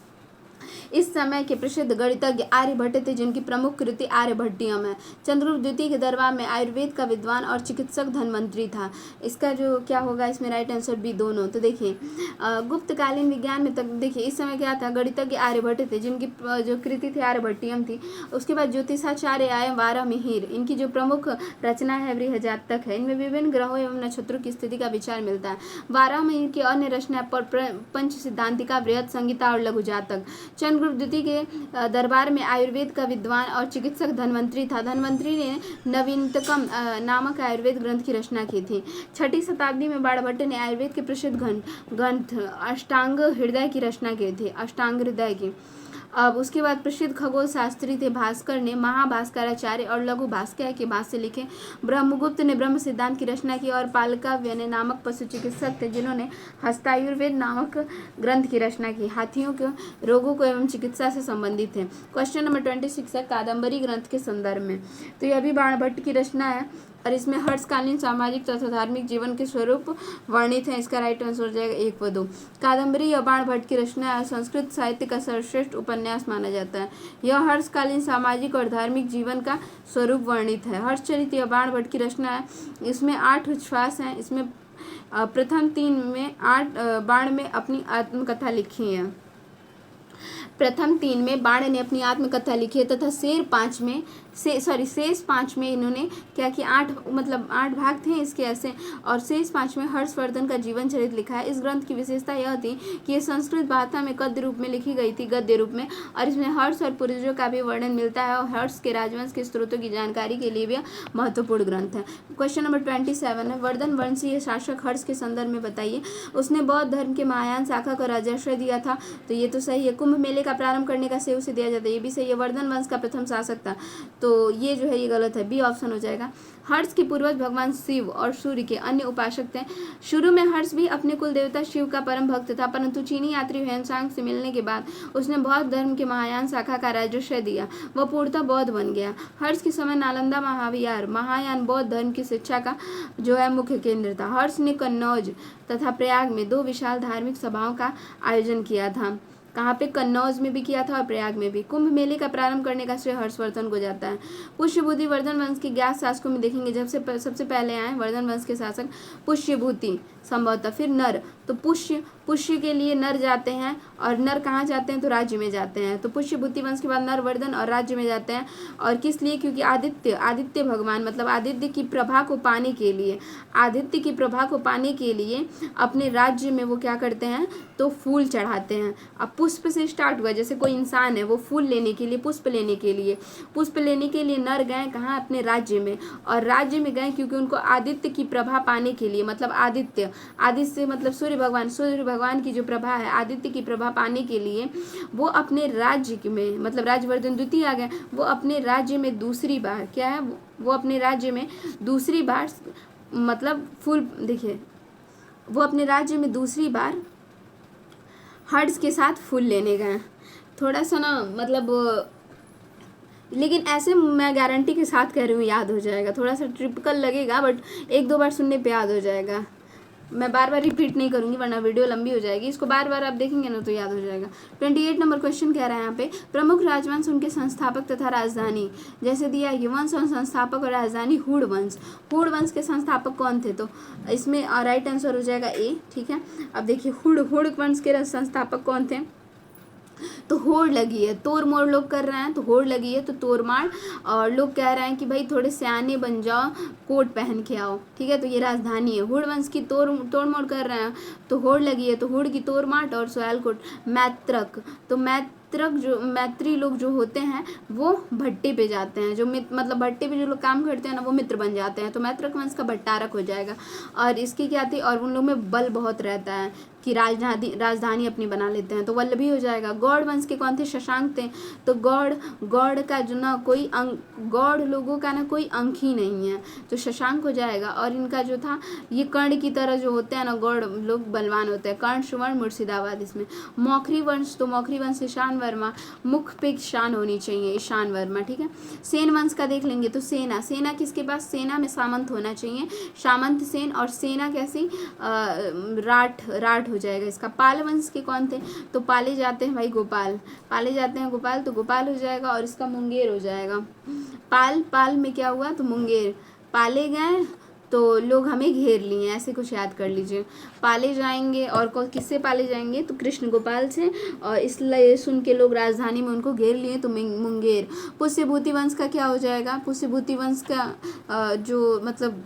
इस समय के प्रसिद्ध गणितज्ञ आर्यभट्ट थे, जिनकी प्रमुख कृति आर्यभट्टियम है। चंद्रगुप्त द्वितीय के दरबार में आयुर्वेद का विद्वान और चिकित्सक धन्वंतरी था। इसका जो क्या होगा इसमें राइट आंसर बी दोनों। तो देखिए गुप्तकालीन विज्ञान में तक देखिए इस समय क्या था, गणितज्ञ आर्यभट्ट थे, जिनकी जो कृति थी आर्यभट्टियम थी। उसके बाद ज्योतिषाचार्य आए वारामिहिर, इनकी जो प्रमुख रचना है बृहजातक है। इनमें विभिन्न ग्रहों एवं नक्षत्रों की स्थिति का विचार मिलता है। वारामिहिर की अन्य रचना पंच सिद्धांतिका, बृहद संहिता और लघु जातक। चंद्रगुप्त द्वितीय के दरबार में आयुर्वेद का विद्वान और चिकित्सक धन्वंतरी था। धन्वंतरी ने नवीनतकम नामक आयुर्वेद ग्रंथ की रचना की थी। 6ठी शताब्दी में बाणभट्ट ने आयुर्वेद के प्रसिद्ध ग्रंथ अष्टांग हृदय की रचना की थी, अष्टांग हृदय की। अब उसके बाद प्रसिद्ध खगोल शास्त्री थे भास्कर ने महाभास्कराचार्य और लघु भास्कर के भाष्य लिखे। ब्रह्मगुप्त ने ब्रह्म सिद्धांत की रचना की और पालकाव्य ने नामक पशु चिकित्सक थे, जिन्होंने हस्तायुर्वेद नामक ग्रंथ की रचना की। हाथियों के रोगों को एवं चिकित्सा से संबंधित थे। क्वेश्चन नंबर 26 है कादम्बरी ग्रंथ के संदर्भ में। तो यह भी बाणभट्ट की रचना है और इसमें हर्षकालीन सामाजिक तथा धार्मिक जीवन के स्वरूप वर्णित है। इसका राइट आंसर हो जाएगा 1 व 2। कादम्बरी या बाणभट्ट की रचना है, संस्कृत साहित्य का सर्वश्रेष्ठ उपन्यास माना जाता है। यह हर्षकालीन सामाजिक और धार्मिक जीवन का स्वरूप वर्णित है। हर्षचरित या बाणभट्ट की रचना है, इसमें 8 उच्छ्वास हैं। इसमें प्रथम 3 में 8 बाण में अपनी आत्मकथा लिखी है। प्रथम 3 में बाण ने अपनी आत्मकथा लिखी है तथा शेष 5 में इन्होंने क्या किया, 8 भाग थे इसके ऐसे, और शेष 5 में हर्षवर्धन का जीवन चरित्र लिखा है। इस ग्रंथ की विशेषता यह थी कि ये संस्कृत भाषा में गद्य रूप में लिखी गई थी, गद्य रूप में, और इसमें हर्ष और पूर्वजों का भी वर्णन मिलता है और हर्ष के राजवंश के स्रोतों की जानकारी के लिए भी महत्वपूर्ण ग्रंथ है। क्वेश्चन नंबर 27 है वर्धन वंशीय शासक हर्ष के संदर्भ में बताइए। उसने बौद्ध धर्म के महायान शाखा को राजाश्रय दिया था, तो ये तो सही है। कुंभ मेले का प्रारंभ करने का श्रेय उसे दिया जाता है, ये भी सही है। वर्धन वंश का प्रथम शासक था, तो ये जो है ये गलत है, बी ऑप्शन हो जाएगा। हर्ष के पूर्वज भगवान शिव और सूर्य के अन्य उपासक थे। शुरू में हर्ष भी अपने कुल देवता शिव का परम भक्त था, परंतु चीनी यात्री ह्वेनसांग से मिलने के बाद उसने बौद्ध धर्म के महायान शाखा का राजाश्रय दिया, वह पूर्णतः बौद्ध बन गया। हर्ष के समय नालंदा महाविहार महायान बौद्ध धर्म की शिक्षा का जो है मुख्य केंद्र था। हर्ष ने कन्नौज तथा प्रयाग में 2 विशाल धार्मिक सभाओं का आयोजन किया था। कहाँ पे, कन्नौज में भी किया था और प्रयाग में भी। कुंभ मेले का प्रारंभ करने का श्रेय हर्षवर्धन को जाता है। पुष्यभूति वर्धन वंश के ज्ञात शासकों में देखेंगे, जब से सबसे पहले आए वर्धन वंश के शासक पुष्यभूति संभवतः, फिर नर, तो पुष्य के लिए नर जाते हैं, और नर कहाँ जाते हैं, तो राज्य में जाते हैं। तो पुष्यभूति वंश के बाद नर वर्धन और राज्य में जाते हैं। और किस लिए, क्योंकि आदित्य भगवान मतलब आदित्य की प्रभा को पाने के लिए अपने राज्य में वो क्या करते हैं, तो फूल चढ़ाते हैं। अब पुष्प से स्टार्ट हुआ, जैसे कोई इंसान है वो फूल लेने के लिए, पुष्प लेने के लिए नर गए कहाँ, अपने राज्य में, और राज्य में गए क्योंकि उनको आदित्य की प्रभा पाने के लिए, मतलब आदित्य मतलब सूर्य भगवान की जो प्रभा है, आदित्य की प्रभा पाने के लिए वो अपने राज्य में, मतलब राजवर्धन द्वितीय आ गए, वो अपने राज्य में दूसरी बार क्या है, वो अपने राज्य में दूसरी बार मतलब फूल, देखिए वो अपने राज्य में दूसरी बार हर्ष के साथ फूल लेने गए। थोड़ा सा ना मतलब, लेकिन ऐसे मैं गारंटी के साथ कह रही हूँ याद हो जाएगा। थोड़ा सा टिपिकल लगेगा बट 1-2 बार सुनने पे याद हो जाएगा। मैं बार बार रिपीट नहीं करूँगी वरना वीडियो लंबी हो जाएगी। इसको बार बार आप देखेंगे ना तो याद हो जाएगा। 28 नंबर क्वेश्चन कह रहा है यहाँ पे, प्रमुख राजवंश उनके संस्थापक तथा राजधानी जैसे दिया, यवंश और संस्थापक और राजधानी हूण वंश के संस्थापक कौन थे, तो इसमें राइट आंसर हो जाएगा ए। ठीक है, अब देखिए हूण वंश के संस्थापक कौन थे, तो होड़ लगी है, तोड़ मोड़ लोग कर रहे हैं तो होड़ लगी है, तो तोड़माड़, और लोग कह रहे हैं कि भाई थोड़े सियाने बन जाओ, कोट पहन के आओ। ठीक है, तो ये राजधानी है। हुड़ वंश की तोड़ मोड़ कर रहे हैं तो होड़ लगी है, तो हुड़ की तोड़माट और सोयालकोट। मैत्रक, तो मैत्री लोग जो होते हैं वो भट्टे पे जाते हैं, जो मतलब भट्टे पे जो लोग काम करते हैं ना वो मित्र बन जाते हैं, तो मैत्रक वंश का भट्टारक हो जाएगा। और इसकी क्या थी, और उन लोग में बल बहुत रहता है कि राजधानी अपनी बना लेते हैं, तो वल्लभी हो जाएगा। गौड़ वंश के कौन थे, शशांक थे, तो गौड़ का जो ना कोई गौड़ लोगों का ना कोई अंक ही नहीं है, तो शशांक हो जाएगा। और इनका जो था ये कर्ण की तरह जो होते हैं ना, गौड़ लोग बलवान होते हैं। कर्ण, सुवर्ण, मुर्शिदाबाद। इसमें मौखरी वंश, तो मौखरी वंश ईशान वर्मा, मुख पे ईशान होनी चाहिए, ईशान वर्मा। ठीक है, सेन वंश का देख लेंगे तो सेना किसके पास, सेना में सामंत होना चाहिए, सामंत सेन। और सेना कैसी, राठ हो जाएगा इसका। पाल वंश के कौन थे, तो पाले जाते हैं भाई गोपाल, पाले जाते हैं गोपाल, तो गोपाल हो जाएगा और इसका मुंगेर हो जाएगा। पाल में क्या हुआ, तो मुंगेर, पाले गए तो लोग हमें घेर लिए, ऐसे कुछ याद कर लीजिए। पाले जाएंगे और किससे पाले जाएंगे, तो कृष्ण गोपाल से, और इसलिए सुन के लोग राजधानी में उनको घेर लिए, तो मुंगेर। पुष्यभूति वंश का क्या हो जाएगा, पुष्यभूति वंश का जो मतलब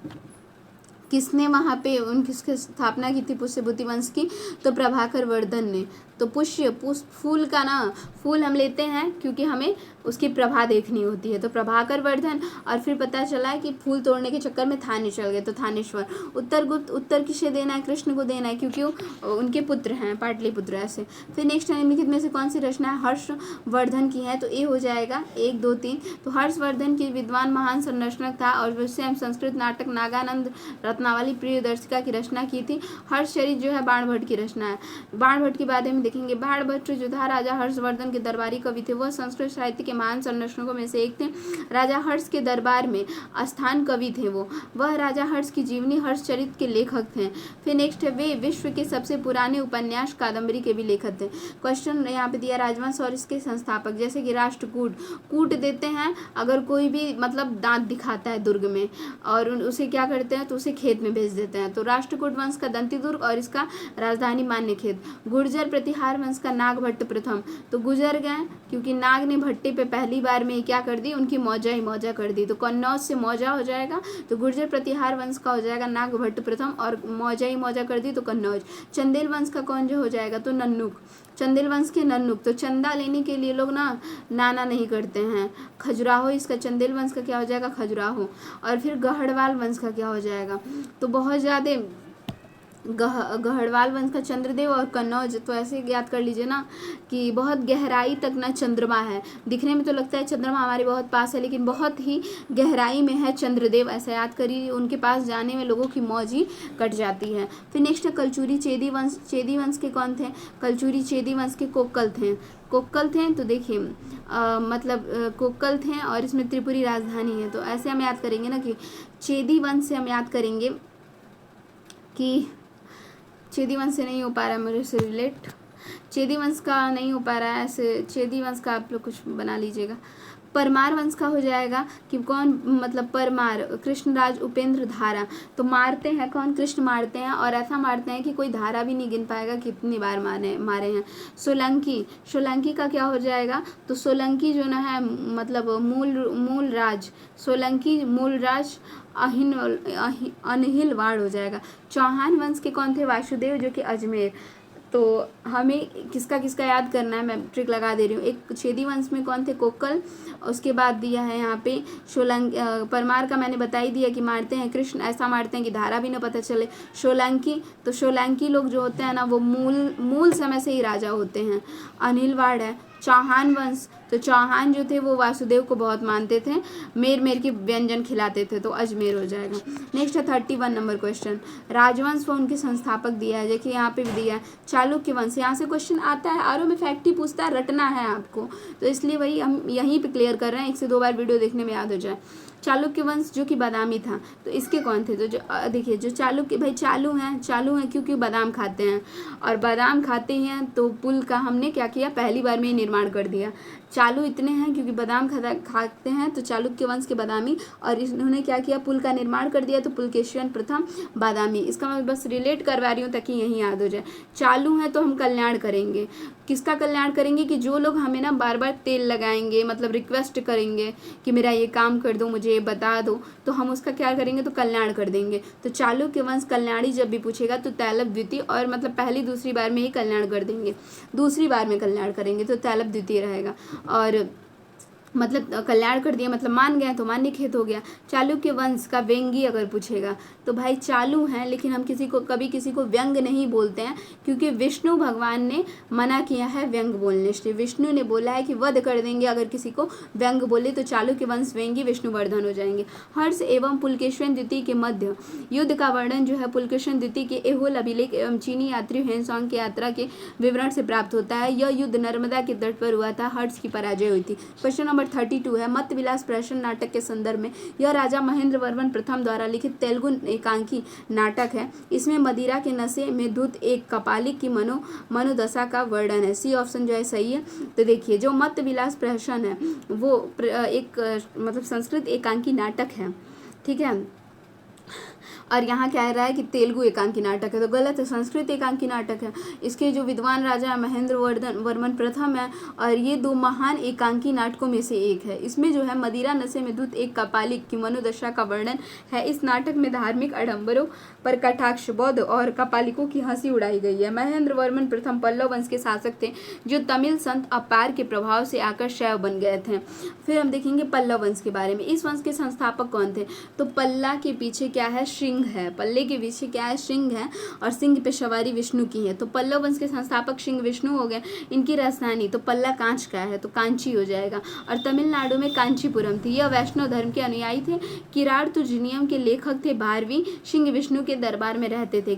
किसने वहाँ पे किसकी स्थापना की थी पुष्यभूति वंश की, तो प्रभाकर वर्धन ने। तो फूल का ना, फूल हम लेते हैं क्योंकि हमें उसकी प्रभा देखनी होती है, तो प्रभाकर वर्धन, और फिर पता चला कि फूल तोड़ने के चक्कर में थाने चल गए, तो थानेश्वर। उत्तरगुप्त, उत्तर किसे देना है, कृष्ण को देना है क्योंकि उनके पुत्र हैं, पाटलिपुत्र ऐसे। फिर नेक्स्ट निम्नलिखित में से कौन सी रचना है हर्षवर्धन की है, तो ए हो जाएगा 1 2 3। तो हर्षवर्धन की विद्वान महान संरचनक था और उससे संस्कृत नाटक नागानंद रत्नावली प्रियदर्शिका की रचना की थी। हर्षचरित जो है बाणभट्ट की रचना है। बाणभट्ट के बारे में देखेंगे, बाणभट्ट जो था राजा हर्षवर्धन के दरबारी कवि थे, वह संस्कृत साहित्य के महान संरक्षकों में से एक थे। राजा हर्ष के दरबार में स्थान कवि थे वह राजा हर्ष की जीवनी हर्षचरित के लेखक थे। फिर नेक्स्ट है, वे विश्व के सबसे पुराने उपन्यास कादम्बरी के भी लेखक थे। क्वेश्चन यहाँ पे दिया, राजवंश और इसके संस्थापक, जैसे कि राष्ट्रकूट, कूट देते हैं अगर कोई भी मतलब दांत दिखाता है दुर्ग में, और उसे क्या करते हैं, तो उसे खेत में भेज देते हैं। तो राष्ट्रकूट वंश का दंतीदुर्ग और इसका राजधानी मान्यखेत। गुर्जर प्रतिहार वंश का नागभट्ट प्रथम, तो गुजर गए क्योंकि नाग ने भट्टे पे पहली बार में क्या कर दी, उनकी मौजा ही मौजा कर दी, तो कन्नौज से मौजा हो जाएगा, तो गुर्जर प्रतिहार वंश का हो जाएगा नागभट्ट प्रथम, और मौजा ही मौजा कर दी तो कन्नौज। चंदेल वंश का कौन जो हो जाएगा, तो नन्नुक, चंदेल वंश के नन्नुक। तो चंदा लेने के लिए लोग ना नाना नहीं करते हैं, खजुराहो, इसका चंदेल वंश का क्या हो जाएगा, खजुराहो। और फिर गढ़वाल वंश का क्या हो जाएगा, तो बहुत ज़्यादा गढ़वाल वंश का चंद्रदेव और कन्नौज। तो ऐसे याद कर लीजिए ना कि बहुत गहराई तक ना चंद्रमा है, दिखने में तो लगता है चंद्रमा हमारे बहुत पास है, लेकिन बहुत ही गहराई में है चंद्रदेव, ऐसा याद करिए। उनके पास जाने में लोगों की मौज ही कट जाती है। फिर नेक्स्ट है कलचुरी चेदी वंश, चेदी वंश के कौन थे, कलचुरी चेदी वंश के कोक्कल थे, कोक्कल थे। तो देखिए मतलब कोक्कल थे और इसमें त्रिपुरी राजधानी है। तो ऐसे हम याद करेंगे ना कि चेदी वंश से हम याद करेंगे कि चेदी वंश से नहीं हो पा रहा है मेरे से रिलेट, चेदी वंश का नहीं हो पा रहा है, ऐसे चेदी वंश का आप लोग कुछ बना लीजिएगा। परमार वंश का हो जाएगा कि कौन, मतलब परमार, कृष्णराज उपेंद्र धारा। तो मारते हैं कौन, कृष्ण मारते हैं, और ऐसा मारते हैं कि कोई धारा भी नहीं गिन पाएगा कितनी बार मारे हैं। सोलंकी, सोलंकी का क्या हो जाएगा, तो सोलंकी जो ना है मतलब मूल राज, सोलंकी मूल राज अनहिलवाड़ हो जाएगा। चौहान वंश के कौन थे, वासुदेव जो कि अजमेर। तो हमें किसका किसका याद करना है, मैं ट्रिक लगा दे रही हूँ। एक छेदी वंश में कौन थे, कोक्कल, उसके बाद दिया है यहाँ पे परमार का मैंने बता ही दिया कि मारते हैं कृष्ण, ऐसा मारते हैं कि धारा भी ना पता चले। सोलंकी, तो सोलंकी लोग जो होते हैं ना वो मूल समय से ही राजा होते हैं। अनिलवाड़ है। चौहान वंश, तो चौहान जो थे वो वासुदेव को बहुत मानते थे, मेर के व्यंजन खिलाते थे, तो अजमेर हो जाएगा। नेक्स्ट है 31 नंबर क्वेश्चन, राजवंश व उनके संस्थापक दिया है, देखिए यहाँ पे भी दिया है चालुक्य वंश। यहाँ से क्वेश्चन आता है, आरओ में फैक्ट ही पूछता है, रटना है आपको, तो इसलिए वही हम यहीं पे क्लियर कर रहे हैं, 1 से 2 बार वीडियो देखने में याद हो जाए। चालुक्य वंश जो कि बादामी था, तो इसके कौन थे, तो जो देखिए जो चालुक्य भाई चालू हैं क्योंकि बादाम खाते हैं, और बादाम खाते हैं तो पुल का हमने क्या किया, पहली बार में ही निर्माण कर दिया। चालू इतने हैं क्योंकि बादाम खाते हैं, तो चालुक्य वंश के बादामी, और इन्होंने क्या किया, पुल का निर्माण कर दिया, तो पुलकेशियन प्रथम बादामी। इसका मैं बस रिलेट करवा रही हूँ ताकि यहीं याद हो जाए। चालू हैं तो हम कल्याण करेंगे, किसका कल्याण करेंगे, कि जो लोग हमें ना बार बार तेल लगाएंगे, मतलब रिक्वेस्ट करेंगे कि मेरा ये काम कर दो, मुझे ये बता दो, तो हम उसका क्या करेंगे, तो कल्याण कर देंगे। तो चालुक्य वंश कल्याणी जब भी पूछेगा तो तैलभ द्वितीय, और मतलब पहली दूसरी बार में ही कल्याण कर देंगे, दूसरी बार में कल्याण करेंगे तो तैलभ द्वितीय रहेगा। और मतलब कल्याण कर दिया मतलब मान गए तो मान्यखेत हो गया। चालुक्य वंश का व्यंगी अगर पूछेगा तो भाई चालू हैं, लेकिन हम कभी किसी को व्यंग नहीं बोलते हैं, क्योंकि विष्णु भगवान ने मना किया है व्यंग बोलने से। विष्णु ने बोला है कि वध कर देंगे अगर किसी को व्यंग बोले, तो चालुक्य वंश व्यंगी विष्णुवर्धन हो जाएंगे। हर्ष एवं पुलकेशियन द्वितीय के मध्य युद्ध का वर्णन जो है पुलकेशियन द्वितीय के एहोल अभिलेख एवं चीनी यात्री हेनसोंग की यात्रा के विवरण से प्राप्त होता है। यह युद्ध नर्मदा के तट पर हुआ था, हर्ष की पराजय हुई थी। क्वेश्चन नंबर नंबर 32 है मत्त विलास प्रहसन नाटक के संदर्भ में। यह राजा महेंद्र वर्मन प्रथम द्वारा लिखित तेलुगु एकांकी नाटक है। इसमें मदिरा के नशे में धुत एक कपालिक की मनोदशा का वर्णन है। सी ऑप्शन जो है सही है। तो देखिए जो मत्त विलास प्रहसन है वो एक मतलब संस्कृत एकांकी नाटक है, ठीक है। और यहाँ क्या रहा है कि तेलुगु एकांकी नाटक है, तो गलत है, संस्कृत एकांकी नाटक है। इसके जो विद्वान राजा है महेंद्र वर्मन प्रथम है और ये दो महान एकांकी नाटकों में से एक है। इसमें जो है मदिरा नशे में धुत एक कपालिक की मनोदशा का वर्णन है। इस नाटक में धार्मिक आडंबरों पर कटाक्ष, बौद्ध और कपालिकों की हंसी उड़ाई गई है। महेंद्र वर्मन प्रथम पल्लव वंश के शासक थे जो तमिल संत अपार के प्रभाव से आकर शैव बन गए थे। फिर हम देखेंगे पल्लव वंश के बारे में। इस वंश के संस्थापक कौन थे? तो पल्ला के पीछे क्या है? सिंह है। पल्ले के पीछे क्या है? सिंह है और सिंह पे सवारी विष्णु की है। तो पल्लव वंश के संस्थापक सिंह विष्णु हो गए। इनकी राजधानी तो पल्ला कांच का है तो कांची हो जाएगा। और तमिलनाडु में कांचीपुरम थी। यह वैष्णव धर्म के अनुयायी थे। किरातुजुनियम के लेखक थे भारवी सिंह विष्णु के दरबार में रहते थे।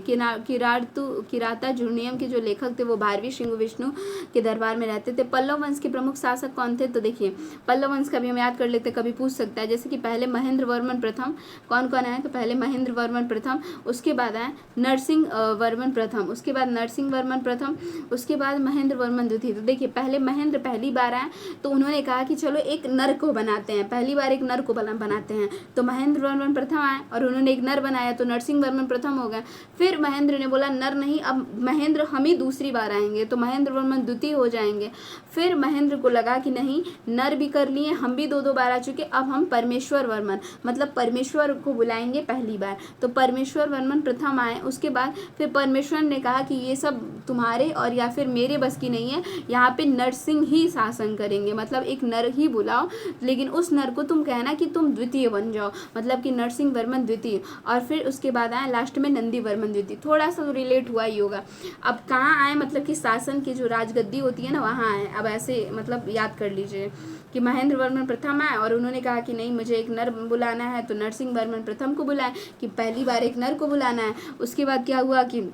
किराताजुनियम के जो लेखक थे वो भारवी सिंह विष्णु के दरबार में रहते थे। पल्लव वंश के प्रमुख शासक कौन थे? तो देखिए पल्लव वंश का भी हम याद कर लेते, कभी पूछ सकता है। जैसे कि पहले महेंद्र वर्मन प्रथम, कौन कौन है? तो पहले महेंद्र वर्मन प्रथम, उसके बाद आए नरसिंह वर्मन प्रथम, उसके बाद नरसिंह वर्मन प्रथम, उसके बाद महेंद्र वर्मन द्वितीय। तो देखिए पहले महेंद्र पहली बार आए तो उन्होंने कहा कि चलो एक नर को बनाते हैं, पहली बार एक नर को बनाते हैं। तो महेंद्र वर्मन प्रथम आए और उन्होंने एक नर बनाया तो नरसिंह वर्मन प्रथम हो गए। फिर महेंद्र ने बोला नर नहीं, अब महेंद्र हम ही दूसरी बार आएंगे तो महेंद्र वर्मन द्वितीय हो जाएंगे। फिर महेंद्र को लगा कि नहीं, नर भी कर लिए, हम भी दो बार आ चुके, अब हम परमेश्वर वर्मन मतलब परमेश्वर को बुलाएंगे पहली बार। तो परमेश्वर वर्मन प्रथम आए। उसके बाद फिर परमेश्वर ने कहा कि ये सब तुम्हारे और या फिर मेरे बस की नहीं है, यहाँ पे नरसिंह ही शासन करेंगे, मतलब एक नर ही बुलाओ, लेकिन उस नर को तुम कहना कि तुम द्वितीय बन जाओ, मतलब कि नरसिंह वर्मन द्वितीय। और फिर उसके बाद आए लास्ट में नंदी वर्मन द्वितीय। थोड़ा सा तो रिलेट हुआ ही होगा। अब कहाँ आए? मतलब कि शासन की जो राजगद्दी होती है ना वहाँ आए। अब ऐसे मतलब याद कर लीजिए कि महेंद्र वर्मन प्रथम आए और उन्होंने कहा कि नहीं मुझे एक नर बुलाना है, तो नरसिंह वर्मन प्रथम को बुलाए कि पहली बार एक नर को बुलाना है। उसके बाद क्या हुआ कि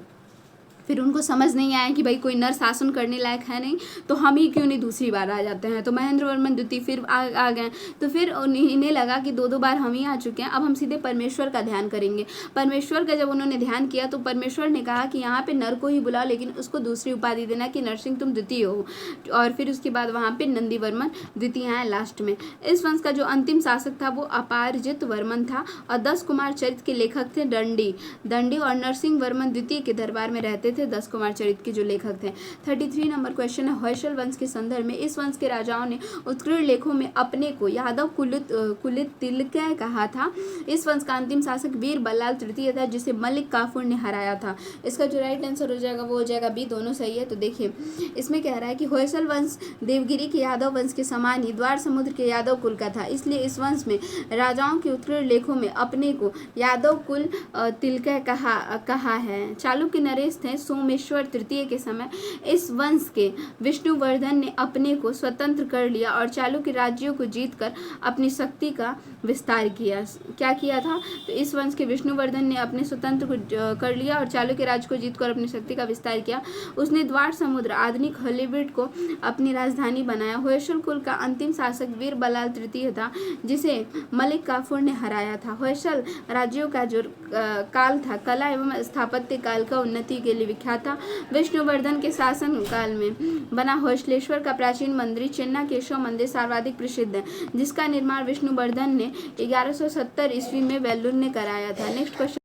फिर उनको समझ नहीं आया कि भाई कोई नर शासन करने लायक है नहीं, तो हम ही क्यों नहीं दूसरी बार आ जाते हैं। तो महेंद्र वर्मन द्वितीय फिर आ गए। तो फिर इन्हें लगा कि दो बार हम ही आ चुके हैं, अब हम सीधे परमेश्वर का ध्यान करेंगे। परमेश्वर का जब उन्होंने ध्यान किया तो परमेश्वर ने कहा कि यहाँ पे नर को ही बुलाओ, लेकिन उसको दूसरी उपाधि देना कि नरसिंह तुम द्वितीय हो। और फिर उसके बाद वहाँ पे नंदी वर्मन द्वितीय आए लास्ट में। इस वंश का जो अंतिम शासक था वो अपारजित वर्मन था और 10 कुमार चरित्र के लेखक थे दंडी और नरसिंह वर्मन द्वितीय के दरबार में रहते थे 10 कुमार चरित्र के जो लेखक थे। 33 नंबर क्वेश्चन है होयसल वंश के संदर्भ में। इस वंश के राजाओं ने उत्कीर्ण लेखों में अपने को यादव कुलित तिलकै कहा था। इस वंश का अंतिम शासक वीर बल्लाल तृतीय था जिसे मलिक काफूर ने हराया था। इसका जो राइट आंसर हो जाएगा वो हो जाएगा बी, दोनों सही है। तो देखिए इसमें कह रहा है कि होयसल वंश देवगिरी के यादव वंश के समान ही द्वार समुद्र के यादव कुल का था, इसलिए इस वंश में राजाओं के उत्कीर्ण लेखों में अपने को यादव कुल तिलकै कहा है। चालुक्य नरेश थे सोमेश्वर तृतीय के समय इस वंश के विष्णुवर्धन ने अपने को स्वतंत्र कर लिया और चालुक्य राज्यों को जीतकर अपनी शक्ति का विस्तार किया। क्या किया था? तो इस वंश के विष्णुवर्धन ने अपने स्वतंत्र को कर लिया और चालुक्य राज्य को जीतकर अपनी शक्ति का विस्तार किया। उसने द्वार समुद्र आधुनिक हॉलीवुड को अपनी राजधानी बनाया। होयसल कुल का अंतिम शासक वीर बल्लाल तृतीय था जिसे मलिक काफूर ने हराया था। होयसल राज्यों का जो काल था कला एवं स्थापत्य काल का उन्नति के लिए विख्यात था। विष्णुवर्धन के शासन काल में बना होयसलेश्वर का प्राचीन मंदिर चेन्ना केशव मंदिर सर्वाधिक प्रसिद्ध है, जिसका निर्माण विष्णुवर्धन ने 1170 ईस्वी में वेल्लुर ने कराया था। नेक्स्ट क्वेश्चन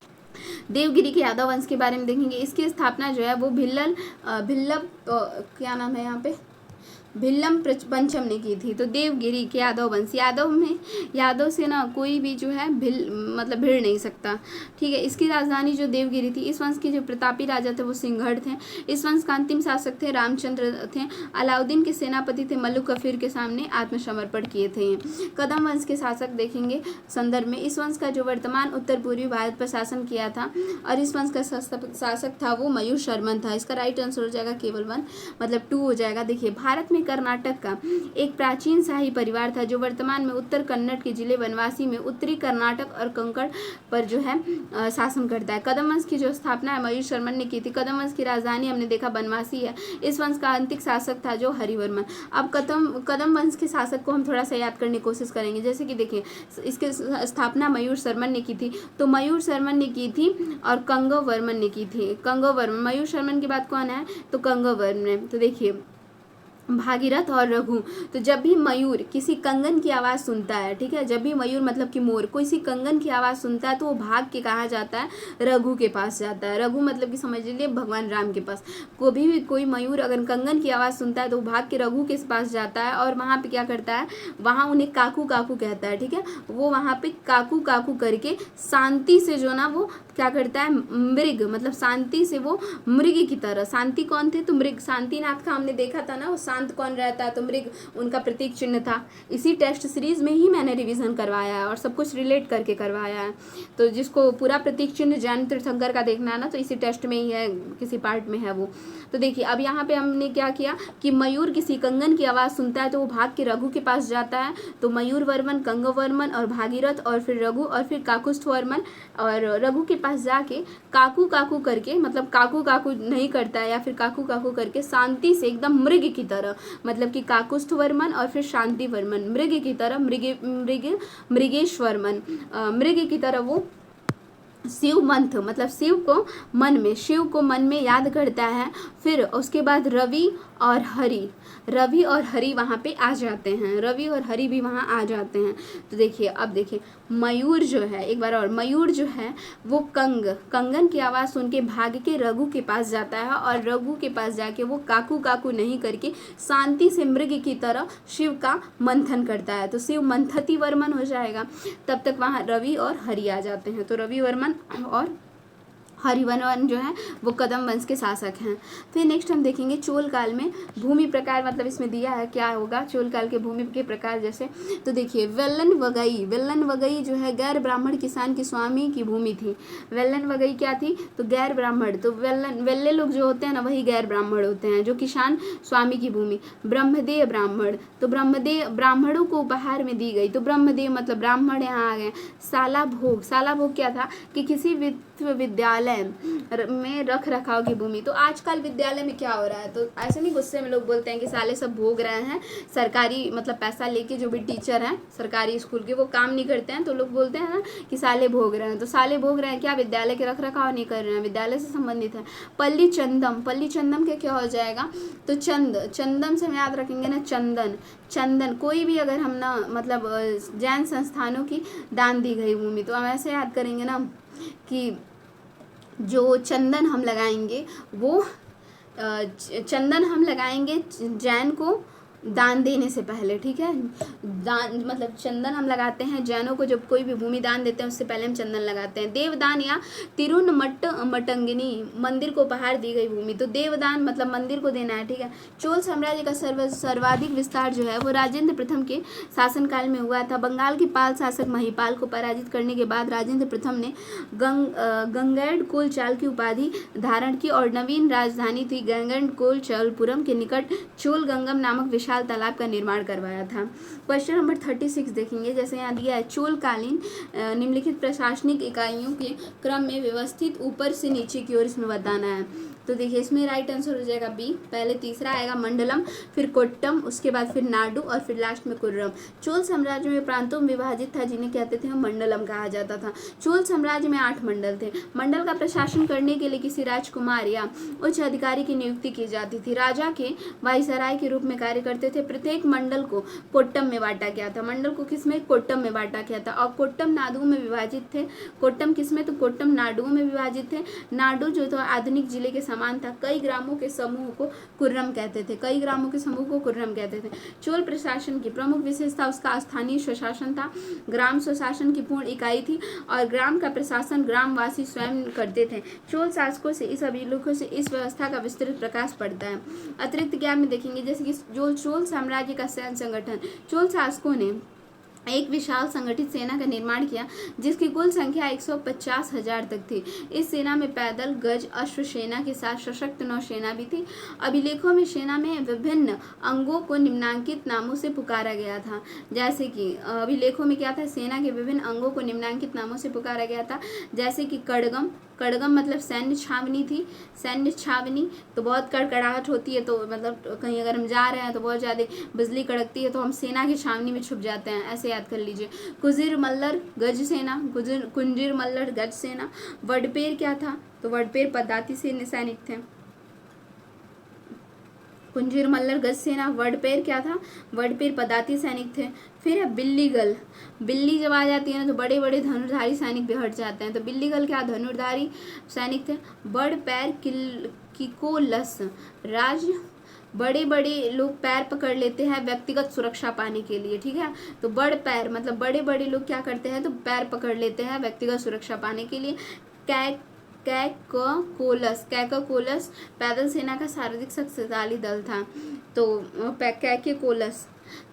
देवगिरी के यादव वंश के बारे में देखेंगे। इसकी स्थापना जो है वो भिल्लभ क्या नाम है यहाँ पे भिल्लम पंचम ने की थी। तो देवगिरी के यादव वंश, यादव से ना कोई भी जो है मतलब भिड़ नहीं सकता, ठीक है। इसकी राजधानी जो देवगिरी थी। इस वंश के जो प्रतापी राजा थे वो सिंहगढ़ थे। इस वंश का अंतिम शासक थे रामचंद्र थे। अलाउद्दीन के सेनापति थे मल्लुक कफीर के सामने आत्मसमर्पण किए थे। कदम वंश के शासक देखेंगे संदर्भ में। इस वंश का जो वर्तमान उत्तर पूर्वी भारत पर शासन किया था और इस वंश का शासक था वो मयूर शर्मन था। इसका राइट आंसर हो जाएगा केवल 1 मतलब 2 हो जाएगा। देखिए भारत में में कर्नाटक का एक प्राचीन शाही परिवार था जो वर्तमान में उत्तर कन्नड़ के जिले बनवासी में उत्तरी कर्नाटक और कंकड़ पर जो है शासन करता है। कदम वंश की जो स्थापना है मयूर शर्मन ने की थी। कदम वंश की राजधानी हमने देखा बनवासी है। इस वंश का अंतिम शासक था जो हरिवर्मन। अब कदम वंश के शासक को हम थोड़ा सा याद करने की कोशिश करेंगे। जैसे कि देखिए, इसकी स्थापना मयूर शर्मन ने की थी, तो मयूर शर्मन ने की थी और कंगवर्मन ने की थी। कंगवर्मन, मयूर शर्मन के बाद कौन है, तो कंगवर्मन। तो देखिए, भागीरथ और रघु, तो जब भी मयूर किसी कंगन की आवाज़ सुनता है, ठीक है, जब भी मयूर मतलब कि मोर किसी कंगन की आवाज़ सुनता है तो वो भाग के कहाँ जाता है, रघु के पास जाता है। रघु मतलब कि समझ लीजिए भगवान राम के पास। कोई मयूर अगर कंगन की आवाज़ सुनता है तो वो भाग के रघु के पास जाता है और वहाँ पे क्या करता है, वहाँ उन्हें काकू काकू कहता है, ठीक है। वो वहाँ पे काकू काकू करके शांति से जो ना वो क्या करता है, मृग मतलब शांति से वो मृग की तरह, शांति कौन थे, तो मृग, शांतिनाथ का हमने देखा था ना, वो शांत कौन रहता है, तो मृग उनका प्रतीक चिन्ह था। इसी टेस्ट सीरीज में ही मैंने रिवीजन करवाया है और सब कुछ रिलेट करके करवाया है। तो जिसको पूरा प्रतीक चिन्ह जैन तीर्थंकर का देखना है ना, तो इसी टेस्ट में ही है, किसी पार्ट में है वो। तो देखिए, अब यहाँ पे हमने क्या किया कि मयूर किसी कंगन की आवाज़ सुनता है तो वो भाग के रघु के पास जाता है। तो मयूर वर्मन, कंगवर्मन और भागीरथ और फिर रघु और फिर काकुस्थवर्मन और रघु के पास जाके काकू काकू करके, मतलब काकू काकू नहीं करता है या फिर काकू काकू करके शांति से एकदम मृग की तरह, मतलब कि काकुस्थवर्मन और फिर शांतिवर्मन, मृग की तरह, मृगेश्वरमन, मृग की तरह वो शिव मंथ मतलब शिव को मन में याद करता है। फिर उसके बाद रवि और हरि वहाँ पे आ जाते हैं, रवि और हरि भी वहाँ आ जाते हैं। तो देखिए, अब देखिए, मयूर जो है, एक बार और, मयूर जो है वो कंगन की आवाज़ सुन के भाग के रघु के पास जाता है और रघु के पास जाके वो काकू काकू नहीं करके शांति से मृग की तरह शिव का मंथन करता है। तो शिव मंथति वर्मन हो जाएगा। तब तक वहाँ रवि और हरि आ जाते हैं। तो रवि वर्मन और हरिवर्मन जो है वो कदम वंश के शासक हैं। फिर नेक्स्ट हम देखेंगे चोल काल में भूमि प्रकार, मतलब इसमें दिया है क्या होगा चोल काल के भूमि के प्रकार। जैसे तो देखिए, वेल्लन वगई जो है गैर ब्राह्मण किसान की स्वामी की भूमि थी। वेल्लन वगई क्या थी, तो गैर ब्राह्मण, तो वेल्ले लोग जो होते हैं ना वही गैर ब्राह्मण होते हैं, जो किसान स्वामी की भूमि। ब्रह्मदेव ब्राह्मण, तो ब्रह्मदेव ब्राह्मणों को उपहार में दी गई, तो ब्रह्मदेव मतलब ब्राह्मण यहाँ आ गए। साला भोग क्या था कि किसी विश्वविद्यालय में रख रखाव की भूमि। तो आजकल विद्यालय में क्या हो रहा है, तो ऐसे नहीं गुस्से में लोग बोलते हैं कि साले सब भोग रहे हैं, सरकारी मतलब पैसा लेके जो भी टीचर हैं सरकारी स्कूल के वो काम नहीं करते हैं, तो लोग बोलते हैं ना कि साले भोग रहे हैं। तो साले भोग रहे हैं क्या, विद्यालय के रख रखाव नहीं कर रहे हैं, विद्यालय से संबंधित है। पल्ली चंदम के क्या हो जाएगा, तो चंदम से हम याद रखेंगे ना, चंदन कोई भी अगर हम ना मतलब जैन संस्थानों की दान दी गई भूमि, तो हम ऐसे याद करेंगे ना कि जो चंदन हम लगाएंगे वो चंदन हम लगाएंगे जैन को दान देने से पहले, ठीक है। दान मतलब चंदन हम लगाते हैं जैनों को, जब कोई भी भूमि दान देते हैं उससे पहले हम चंदन लगाते हैं। देवदान या तिरुनमट्टंगिनी मंदिर को उपहार दी गई भूमि, तो देवदान मतलब मंदिर को देना है, ठीक है। चोल साम्राज्य का सर्वाधिक विस्तार जो है वो राजेंद्र प्रथम के शासनकाल में हुआ था। बंगाल के पाल शासक महिपाल को पराजित करने के बाद राजेंद्र प्रथम ने गंगैडकोल चाल की उपाधि धारण की और नवीन राजधानी थी गंगैडकोलपुरम के निकट चोलगंगम नामक विशाल तालाब का निर्माण करवाया था। क्वेश्चन नंबर 36 देखेंगे। जैसे यहाँ दिया है, चोलकालीन निम्नलिखित प्रशासनिक इकाइयों के क्रम में व्यवस्थित ऊपर से नीचे की ओर इसमें बताना है। तो देखिए, इसमें राइट आंसर हो जाएगा बी। पहले तीसरा आएगा मंडलम, फिर कोट्टम, उसके बाद फिर नाडु और फिर लास्ट में कुर्रम। चोल साम्राज्य में प्रांतों में विभाजित था जिन्हें कहते थे मंडलम कहा जाता था। चोल साम्राज्य में 8 मंडल थे। मंडल का प्रशासन करने के लिए किसी राजकुमार या उच्च अधिकारी की नियुक्ति की जाती थी। राजा के वायसराय के रूप में कार्य करते थे। प्रत्येक मंडल को कोट्टम में बांटा गया था। मंडल को किसमें, कोट्टम में बांटा गया था। और कोट्टम नाडुओं में विभाजित थे। कोट्टम किसमें, तो कोट्टम नाडुओं में विभाजित थे। नाडु जो था आधुनिक जिले के समान था। कई ग्रामों के समूह को कुर्रम कहते थे। चोल प्रशासन की प्रमुख विशेषता उसका स्थानीय स्वशासन था। ग्राम स्वशासन की पूर्ण इकाई थी और ग्राम का प्रशासन ग्रामवासी स्वयं करते थे। चोल शासकों से इस अभिलेखों से इस व्यवस्था का विस्तृत प्रकाश पड़ता है। अतिरिक्त ज्ञान में देखेंगे जैसे कि जो चोल साम्राज्य का सैन्य संगठन, चोल शासकों ने एक विशाल संगठित सेना का निर्माण किया जिसकी कुल संख्या 150,000 तक थी। इस सेना में पैदल, गज, अश्व सेना के साथ सशक्त नौसेना भी थी। अभिलेखों में सेना में विभिन्न अंगों को निम्नांकित नामों से पुकारा गया था। जैसे कि अभिलेखों में क्या था, सेना के विभिन्न अंगों को निम्नांकित नामों से पुकारा गया था। जैसे कि कड़गम, कड़गम मतलब सैन्य छावनी थी। सैन्य छावनी तो बहुत कड़कड़ाहट होती है, तो मतलब कहीं अगर हम जा रहे हैं तो बहुत ज़्यादा बिजली कड़कती है तो हम सेना की छावनी में छुप जाते हैं, ऐसे याद कर लीजिए। कुजिर मल्लर गज सेना, कुंजिर मल्लर गज सेना। वडपेर क्या था, तो वडपेर पदाती सैनिक थे। कुंजीर मल्लर गज सेना। वडपेर क्या था, वडपेर पदाती सैनिक थे। फिर है बिल्लीगल। बिल्ली जब आ जाती है ना तो बड़े बड़े धनुर्धारी सैनिक भी हट जाते हैं, तो बिल्लीगल क्या धनुर्धारी सैनिक थे। बड़पैर किकोलस राज, बड़े बड़े लोग पैर पकड़ लेते हैं व्यक्तिगत सुरक्षा पाने के लिए, ठीक है। तो बड़ पैर मतलब बड़े बड़े लोग क्या करते हैं, तो पैर पकड़ लेते हैं व्यक्तिगत सुरक्षा पाने के लिए। कैकोलस पैदल सेना का सर्वाधिक शक्तिशाली दल था। तो कैकोलस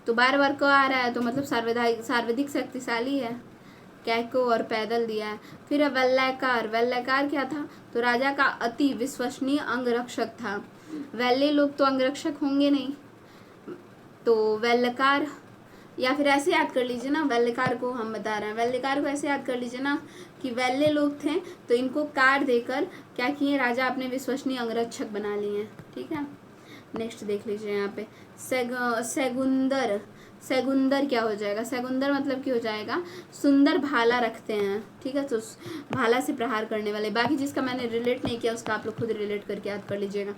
तो बार बार क आ रहा है तो मतलब सर्वाधिक शक्तिशाली है। कैको और पैदल दिया है। फिर है वल्लैकार। वल्लैकार क्या था, तो राजा का अति विश्वसनीय अंगरक्षक था। वैल्ले लोग तो अंगरक्षक होंगे नहीं, तो वल्लैकार, या फिर ऐसे याद कर लीजिए ना, वल्लैकार को हम बता रहे हैं, वल्लैकार को ऐसे याद कर लीजिए ना कि वैल्ले लोग थे तो इनको कार देकर क्या किए, राजा अपने विश्वसनीय अंगरक्षक बना लिए, ठीक है। नेक्स्ट देख लीजिए यहाँ पे सेगुंदर। सेगुंदर क्या हो जाएगा, सेगुंदर मतलब क्या हो जाएगा, सुंदर भाला रखते हैं, ठीक है। तो भाला से प्रहार करने वाले। बाकी जिसका मैंने रिलेट नहीं किया उसका आप लोग खुद रिलेट करके याद कर लीजिएगा।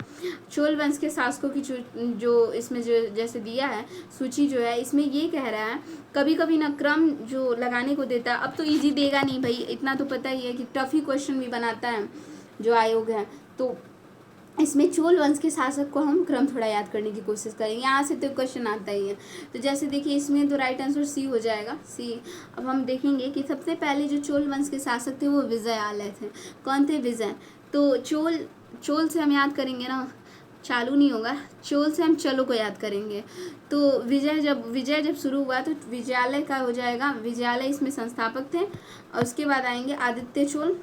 चोल वंश के शासकों की जो इसमें जो जैसे दिया है सूची जो है, इसमें ये कह रहा है कभी कभी ना क्रम जो लगाने को देता है, अब तो ईजी देगा नहीं भाई, इतना तो पता ही है कि टफ ही क्वेश्चन भी बनाता है जो आयोग है। तो इसमें चोल वंश के शासक को हम क्रम थोड़ा याद करने की कोशिश करेंगे, यहाँ से तो क्वेश्चन आता ही है। तो जैसे देखिए इसमें तो राइट आंसर सी हो जाएगा, सी। अब हम देखेंगे कि सबसे पहले जो चोल वंश के शासक थे वो विजयालय थे। कौन थे, विजय। तो चोल से हम याद करेंगे ना, चालू नहीं होगा, चोल से हम चलो को याद करेंगे। तो विजय जब शुरू हुआ तो विजयालय का हो जाएगा, विजयालय इसमें संस्थापक थे। और उसके बाद आएंगे आदित्य चोल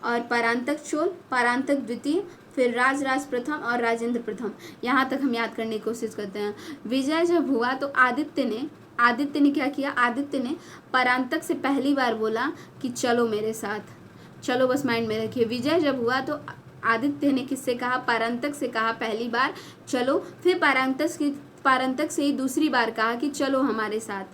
और परांतक चोल, परांतक द्वितीय, फिर राजराज प्रथम और राजेंद्र प्रथम। यहाँ तक हम याद करने की कोशिश करते हैं। विजय जब हुआ तो आदित्य ने क्या किया, आदित्य ने परांतक से पहली बार बोला कि चलो मेरे साथ, चलो बस माइंड में रखिए। विजय जब हुआ तो आदित्य ने किससे कहा, परांतक से कहा पहली बार चलो, फिर परांतक से ही दूसरी बार कहा कि चलो हमारे साथ।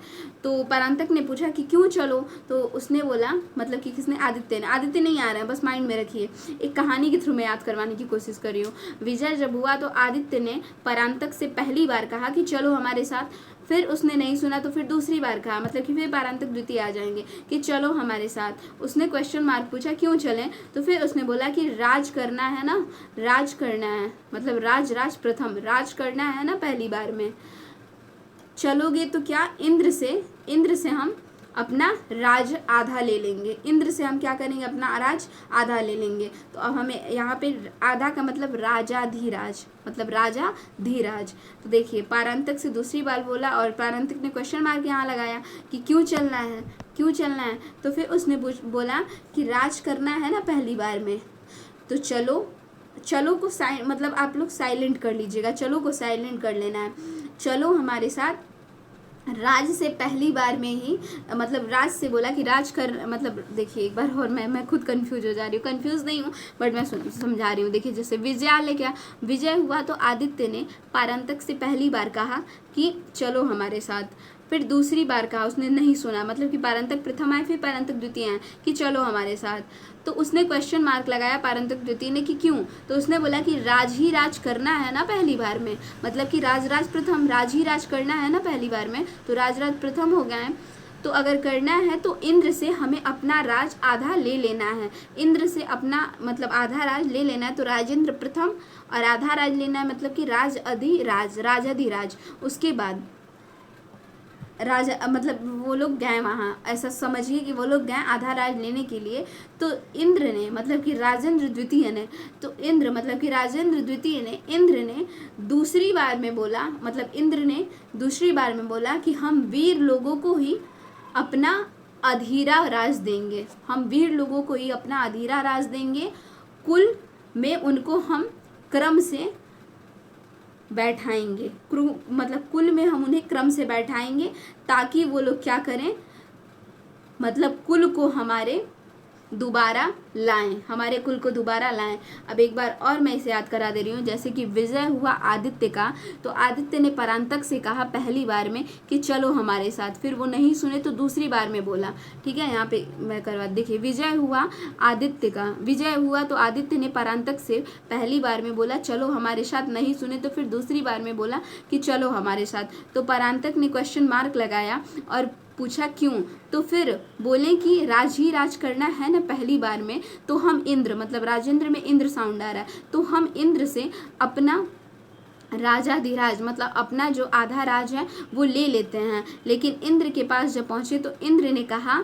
तो परांतक ने पूछा कि क्यों चलो, तो उसने बोला, मतलब कि किसने, आदित्य ने। आदित्य नहीं आ रहा है, बस माइंड में रखिए, एक कहानी के थ्रू मैं याद करवाने की कोशिश कर रही हूँ। विजय जब हुआ तो आदित्य ने परांतक से पहली बार कहा कि चलो हमारे साथ, फिर उसने नहीं सुना तो फिर दूसरी बार कहा, मतलब कि फिर परांतक द्वितीय आ जाएंगे कि चलो हमारे साथ। उसने क्वेश्चन मार्क पूछा क्यों चलें, तो फिर उसने बोला कि राज करना है ना, राज करना है, मतलब राज प्रथम, राज करना है ना पहली बार में। चलोगे तो क्या, इंद्र से हम अपना राज आधा ले लेंगे, इंद्र से हम क्या करेंगे, अपना राज आधा ले लेंगे। तो अब हमें यहाँ पे आधा का मतलब राजाधिराज, मतलब राजा धीराज। तो देखिए पारंतक से दूसरी बार बोला और पारंतक ने क्वेश्चन मार्क यहाँ लगाया कि क्यों चलना है, तो फिर उसने बोला कि राज करना है ना पहली बार में। तो चलो को मतलब आप लोग साइलेंट कर लीजिएगा, चलो को साइलेंट कर लेना है। चलो हमारे साथ, राज से पहली बार में ही, मतलब राज से बोला कि राज कर, मतलब देखिए एक बार और मैं खुद कंफ्यूज हो जा रही हूँ, कंफ्यूज नहीं हूँ बट मैं समझा रही हूँ। देखिए जैसे विजयालय क्या, विजय हुआ तो आदित्य ने परांतक से पहली बार कहा कि चलो हमारे साथ, फिर दूसरी बार कहा, उसने नहीं सुना, मतलब कि परांतक प्रथम आए फिर परांतक द्वितीय आए कि चलो हमारे साथ। तो उसने क्वेश्चन मार्क लगाया परांतक द्वितीय ने कि क्यों, तो उसने बोला कि राज करना है ना पहली बार में, मतलब कि राज प्रथम, राज करना है ना पहली बार में, तो राज प्रथम हो गए। तो अगर करना है तो इंद्र से हमें अपना राज आधा ले लेना है, इंद्र से अपना मतलब आधा राज ले लेना है, तो राजेंद्र प्रथम और आधा राज लेना है, मतलब कि राजाधिराज। उसके बाद राजा, मतलब वो लोग गए वहाँ, ऐसा समझिए कि वो लोग गए आधा राज लेने के लिए। तो इंद्र ने, मतलब कि राजेंद्र द्वितीय ने, तो इंद्र मतलब कि राजेंद्र द्वितीय ने, इंद्र ने दूसरी बार में बोला, मतलब इंद्र ने दूसरी बार में बोला कि हम वीर लोगों को ही अपना अधीरा राज देंगे, हम वीर लोगों को ही अपना अधीरा राज देंगे, कुल में उनको हम क्रम से बैठाएंगे, मतलब कुल में हम उन्हें क्रम से बैठाएंगे ताकि वो लोग क्या करें, मतलब कुल को हमारे दोबारा लाएं, हमारे कुल को दोबारा लाएं। अब एक बार और मैं इसे याद करा दे रही हूँ, जैसे कि विजय हुआ आदित्य का, तो आदित्य ने परांतक से कहा पहली बार में कि चलो हमारे साथ, फिर वो नहीं सुने तो दूसरी बार में बोला। ठीक है, यहाँ पे मैं करवा, देखिए विजय हुआ आदित्य का, विजय हुआ तो आदित्य ने परांतक से पहली बार में बोला चलो हमारे साथ, नहीं सुने तो फिर दूसरी बार में बोला कि चलो हमारे साथ। तो परांतक ने क्वेश्चन मार्क लगाया और पूछा क्यों, तो फिर बोले कि राज ही राज करना है ना पहली बार में, तो हम इंद्र, मतलब राजेंद्र में इंद्र साउंड आ रहा है, तो हम इंद्र से अपना राजाधिराज, मतलब अपना जो आधा राज है वो ले लेते हैं। लेकिन इंद्र के पास जब पहुंचे तो इंद्र ने कहा,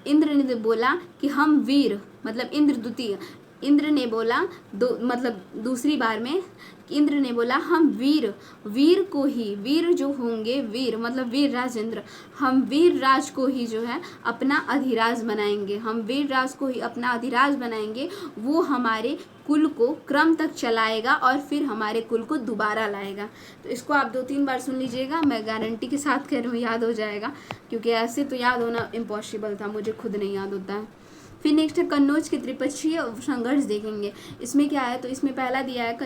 इंद्र ने बोला कि हम वीर, मतलब इंद्र द्वितीय, इंद्र ने बोला मतलब दूसरी बार में इंद्र ने बोला हम वीर, वीर को ही, वीर जो होंगे, वीर मतलब वीर राजेंद्र, हम वीर राज को ही जो है अपना अधिराज बनाएंगे, हम वीर राज को ही अपना अधिराज बनाएंगे, वो हमारे कुल को क्रम तक चलाएगा और फिर हमारे कुल को दोबारा लाएगा। तो इसको आप 2-3 बार सुन लीजिएगा, मैं गारंटी के साथ कह रही हूँ याद हो जाएगा, क्योंकि ऐसे तो याद होना इम्पॉसिबल था, मुझे खुद नहीं याद होता है। फिर नेक्स्ट है कन्नौज के त्रिपक्षीय संघर्ष देखेंगे। इसमें क्या है, तो इसमें पहला दिया है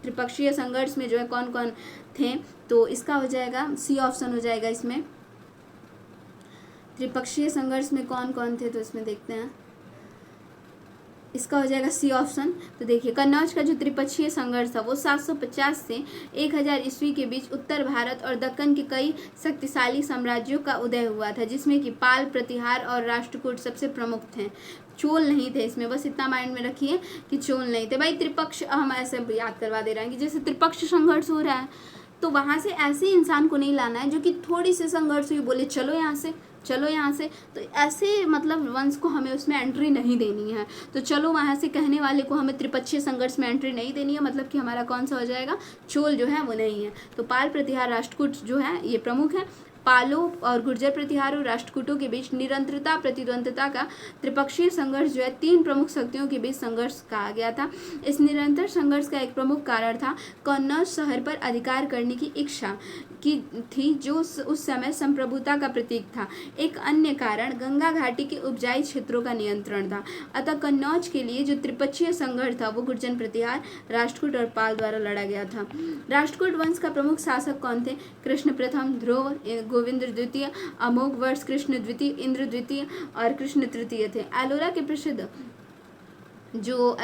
त्रिपक्षीय संघर्ष में जो है कौन कौन थे, तो इसका हो जाएगा सी ऑप्शन हो जाएगा इसमें। त्रिपक्षीय संघर्ष में कौन कौन थे, तो इसमें देखते हैं, इसका हो जाएगा सी ऑप्शन। तो देखिए कन्नौज का जो त्रिपक्षीय संघर्ष था वो 750 से 1000 ईस्वी के बीच उत्तर भारत और दक्कन के कई शक्तिशाली साम्राज्यों का उदय हुआ था, जिसमें कि पाल, प्रतिहार और राष्ट्रकूट सबसे प्रमुख थे। चोल नहीं थे इसमें, बस इतना माइंड में रखिए कि चोल नहीं थे। भाई त्रिपक्ष, हम ऐसे याद करवा दे रहे हैं कि जैसे त्रिपक्ष संघर्ष हो रहा है तो वहाँ से ऐसे इंसान को नहीं लाना है जो कि थोड़ी सी संघर्ष हुई बोले चलो यहाँ से, चलो यहाँ से, तो ऐसे मतलब वंश को हमें उसमें एंट्री नहीं देनी है। तो चलो वहाँ से कहने वाले को हमें त्रिपक्षीय संघर्ष में एंट्री नहीं देनी है, मतलब कि हमारा कौन सा हो जाएगा, चोल जो है वो नहीं है। तो पाल, प्रतिहार, राष्ट्रकूट जो है ये प्रमुख है। पालों और गुर्जर प्रतिहार और राष्ट्रकूटों के बीच निरंतरता प्रतिद्वंदता का त्रिपक्षीय संघर्ष जो है 3 प्रमुख शक्तियों के बीच संघर्ष कहा गया था। इस निरंतर संघर्ष का एक प्रमुख कारण था कन्नौज शहर पर अधिकार करने की इच्छा की थी, जो उस समय संप्रभुता का प्रतीक था। एक अन्य कारण गंगा घाटी के उपजाई क्षेत्रों का नियंत्रण था। अतः कन्नौज के लिए जो त्रिपक्षीय संघर्ष था वो गुर्जर प्रतिहार, राष्ट्रकूट और पाल द्वारा लड़ा गया था। राष्ट्रकूट वंश का प्रमुख शासक कौन थे, कृष्ण प्रथम, ध्रुव, गोविंद द्वितीय, अमोघ वर्ष, कृष्ण द्वितीय, इंद्र द्वितीय और कृष्ण तृतीय थे। एलोरा के प्रसिद्ध जो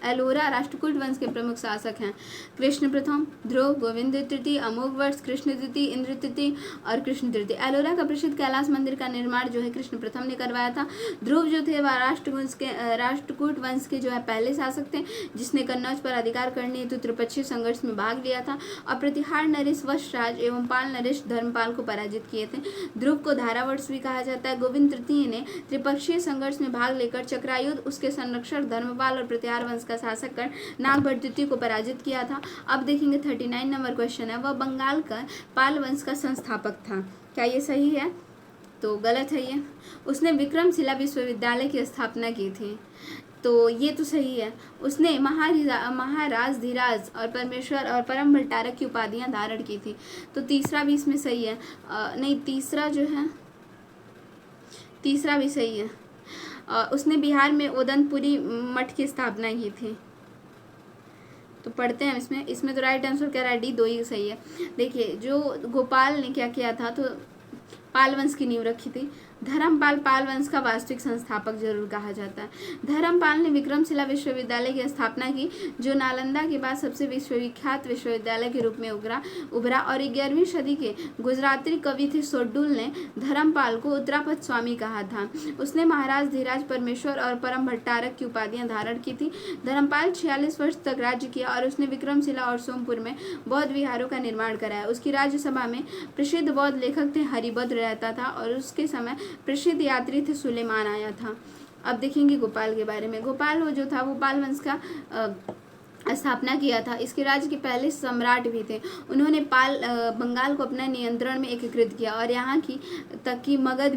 एलोरा राष्ट्रकूट वंश के प्रमुख शासक हैं कृष्ण प्रथम, ध्रुव, गोविंद तृतीय, अमोघ वर्ष, कृष्ण द्वितीय, इंद्र तृतीय और कृष्ण तृतीय। एलोरा का प्रसिद्ध कैलाश मंदिर का निर्माण जो है कृष्ण प्रथम ने करवाया था। ध्रुव जो थे वह राष्ट्रकूट वंश के जो है पहले शासक थे, जिसने कन्नौज पर अधिकार करने हेतु त्रिपक्षीय संघर्ष में भाग लिया था और प्रतिहार नरेश वशराज एवं पाल नरेश धर्मपाल को पराजित किए थे। ध्रुव को धारावर्ष भी कहा जाता है। गोविंद तृतीय ने त्रिपक्षीय संघर्ष में भाग लेकर चक्रायुध, उसके संरक्षक धर्मपाल और प्रतिहार वंश का शासक कर नागभट्ट द्वितीय को पराजित किया था। अब देखेंगे 39 नंबर क्वेश्चन है, वह बंगाल का पाल वंश का संस्थापक था। क्या ये सही है, तो गलत है ये। उसने विक्रमशिला विश्वविद्यालय की स्थापना की थी, तो ये तो सही है। उसने महाराज धीराज और परमेश्वर और परम भट्टारक की उपाधियां धारण की थी, तो तीसरा भी इसमें सही है। नहीं, तीसरा जो है, तीसरा भी सही है। उसने बिहार में ओदनपुरी मठ की स्थापना की थी, तो पढ़ते हैं इसमें तो राइट आंसर क्या रहा है, डी, 2 ही सही है। देखिए जो गोपाल ने क्या किया था, तो पाल वंश की नींव रखी थी। धर्मपाल पाल वंश का वास्तविक संस्थापक जरूर कहा जाता है। धर्मपाल ने विक्रमशिला विश्वविद्यालय की स्थापना की, जो नालंदा के बाद सबसे विश्वविख्यात विश्वविद्यालय के रूप में उभरा और 11वीं सदी के गुजराती कवि थे सोड्डुल ने धर्मपाल को उत्तरापद स्वामी कहा था। उसने महाराज धीराज, परमेश्वर और परम भट्टारक की उपाधियां धारण की थी। धर्मपाल 46 वर्ष तक राज्य किया और उसने विक्रमशिला और सोमपुर में बौद्ध विहारों का निर्माण कराया। उसकी राज्यसभा में प्रसिद्ध बौद्ध लेखक थे हरिभद्र रहता था और उसके समय प्रसिद्ध यात्री थे सुलेमान आया था। अब देखेंगे गोपाल के बारे में। गोपाल वो जो था वो पाल वंश का स्थापना किया था। इसके राज्य के पहले सम्राट भी थे। उन्होंने बंगाल को अपने नियंत्रण में एकीकृत किया और यहाँ की तक कि मगध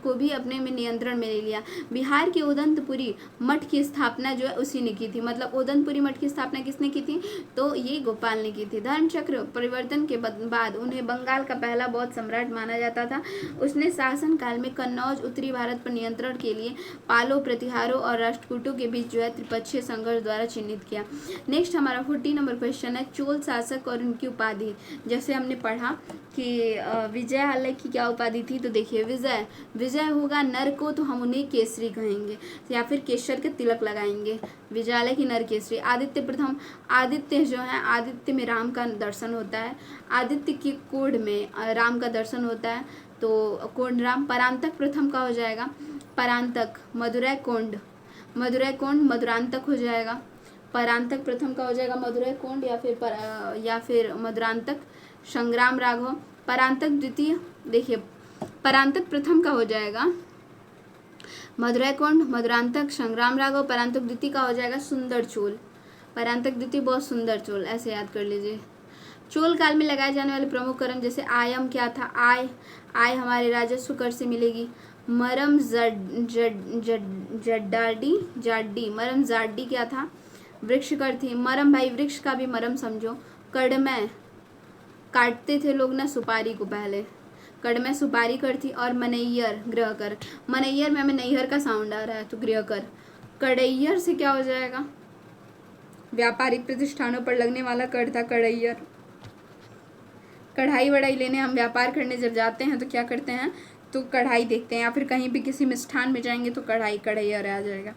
को भी अपने में नियंत्रण में ले लिया। बिहार के उदंतपुरी मठ की स्थापना जो है उसी ने की थी। मतलब उदंतपुरी मठ की स्थापना किसने की थी? तो ये गोपाल ने की थी। धर्मचक्र परिवर्तन के बाद उन्हें बंगाल का पहला बौद्ध सम्राट माना जाता था। उसने शासन काल में कन्नौज, उत्तरी भारत पर नियंत्रण के लिए पालो, प्रतिहारों और राष्ट्रकूटों के बीच जो है त्रिपक्षीय संघर्ष द्वारा चिन्हित किया। नेक्स्ट हमारा 40 नंबर क्वेश्चन है, चोल शासक और उनकी उपाधि। जैसे हमने पढ़ा कि विजयालय की क्या उपाधि थी, तो देखिए विजय होगा नर को तो हम उन्हें केसरी कहेंगे या फिर केसर के तिलक लगाएंगे। विजयालय की नर केसरी। आदित्य प्रथम, आदित्य जो है, आदित्य में राम का दर्शन होता है। आदित्य की कोड में राम का दर्शन होता है, तो कोंड राम। परांतक प्रथम का हो जाएगा परांतक, मदुरै कोंड, मधुरांतक हो जाएगा। परांतक प्रथम का हो जाएगा मदुरै कोंड या फिर मधुरांतक संग्राम राघव। परांतक द्वितीय, देखिए परांतक प्रथम का हो जाएगा मदुरै कोंड, मधुरांतक संग्राम राघव। परांतक द्वितीय का हो जाएगा सुंदर चोल। परांतक द्वितीय बहुत सुंदर चोल, ऐसे याद कर लीजिए। चोल काल में लगाए जाने वाले प्रमुख कर्म, जैसे आयम क्या था, आय हमारे राजस्व कर से मिलेगी। मरम जाड्डी, मरम जाड्डी क्या था, वृक्ष कर थी। मरम भाई वृक्ष का भी मरम समझो। कड़मै, काटते थे लोग ना सुपारी को पहले, कड़मै सुपारी कर थी। और मनैयर गृह कर, मनैयर में हमें नैहर का साउंड आ रहा है तो गृह कर। कड़ैयर से क्या हो जाएगा, व्यापारिक प्रतिष्ठानों पर लगने वाला कर था कड़ैयर। कढ़ाई वढ़ाई लेने हम व्यापार करने जब जाते हैं तो क्या करते हैं, तो कढ़ाई देखते हैं, या फिर कहीं भी किसी मिष्ठान में जाएंगे तो कढ़ैयर आ जाएगा।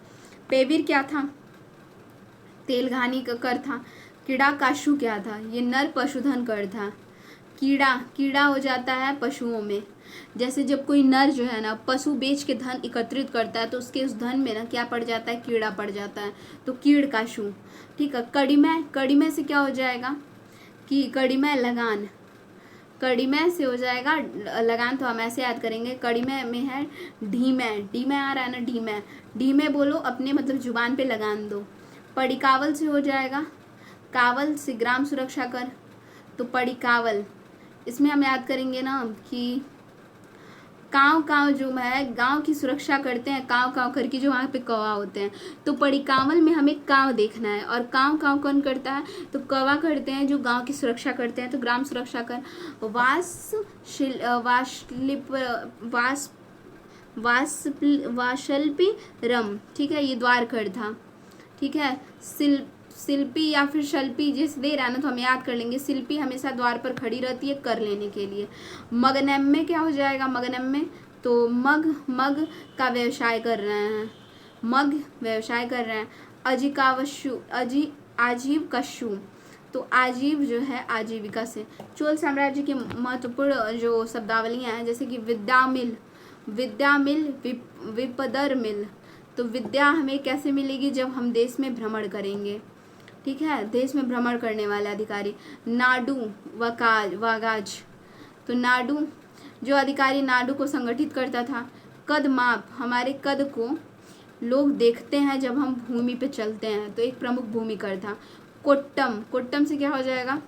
पेवीर क्या था, तेलघानी का कर था। कीड़ा काशु क्या था, ये नर पशुधन कर था। कीड़ा हो जाता है पशुओं में। जैसे जब कोई नर जो है ना पशु बेच के धन एकत्रित करता है तो उसके उस धन में ना क्या पड़ जाता है, कीड़ा पड़ जाता है, तो कीड़ काशु। ठीक है। कड़िमै से क्या हो जाएगा कि कड़िमै लगान, कड़िमै से हो जाएगा लगान, तो हम ऐसे याद करेंगे। कड़िमै में है ढीमै आ रहा है ना, ढीमै बोलो अपने मतलब जुबान पे लगान दो। पड़िकावल से हो जाएगा, कावल से ग्राम सुरक्षा कर, तो पड़िकावल। इसमें हम याद करेंगे ना कि काव जो है गांव की सुरक्षा करते हैं, काव करके जो वहाँ पे कौवा होते हैं, तो पड़िकावल में हमें काव देखना है। और काव कौन करता है, तो कौवा करते हैं जो गांव की सुरक्षा करते हैं, तो ग्राम सुरक्षा कर। वाशल्पी रम, ठीक है, ये द्वार कर था। ठीक है। शिल्पी या फिर शल्पी जिस दे रहा है ना तो हम याद कर लेंगे, शिल्पी हमेशा द्वार पर खड़ी रहती है कर लेने के लिए। मगनम में क्या हो जाएगा, मगनम में तो मग का व्यवसाय कर रहे हैं, मग व्यवसाय कर रहे हैं। आजीव कशु, तो आजीव जो है आजीविका से। चोल साम्राज्य की महत्वपूर्ण जो शब्दावलियाँ हैं, जैसे कि विद्या मिल, विपदर मिल, तो विद्या हमें कैसे मिलेगी, जब हम देश में भ्रमण करेंगे। ठीक है, देश में भ्रमण करने वाले अधिकारी। नाडू वागाज, तो नाडू जो अधिकारी नाडू को संगठित करता था। कद माप, हमारे कद को लोग देखते हैं जब हम भूमि पे चलते हैं, तो एक प्रमुख भूमि कर था। कोट्टम से क्या हो जाएगा,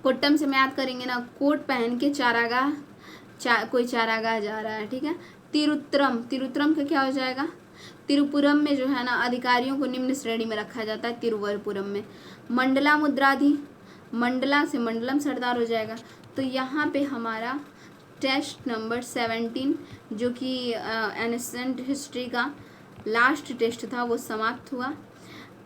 कोट्टम से मैं याद करेंगे ना, कोट पहन के कोई चारागाह जा रहा है। ठीक है। तिरुत्रम का क्या हो जाएगा, तिरुपुरम में जो है ना अधिकारियों को निम्न श्रेणी में रखा जाता है, तिरुवरपुरम में। मंडला मुद्राधि, मंडला से मंडलम सरदार हो जाएगा। तो यहाँ पे हमारा टेस्ट नंबर 17 जो कि एंशिएंट हिस्ट्री का लास्ट टेस्ट था वो समाप्त हुआ।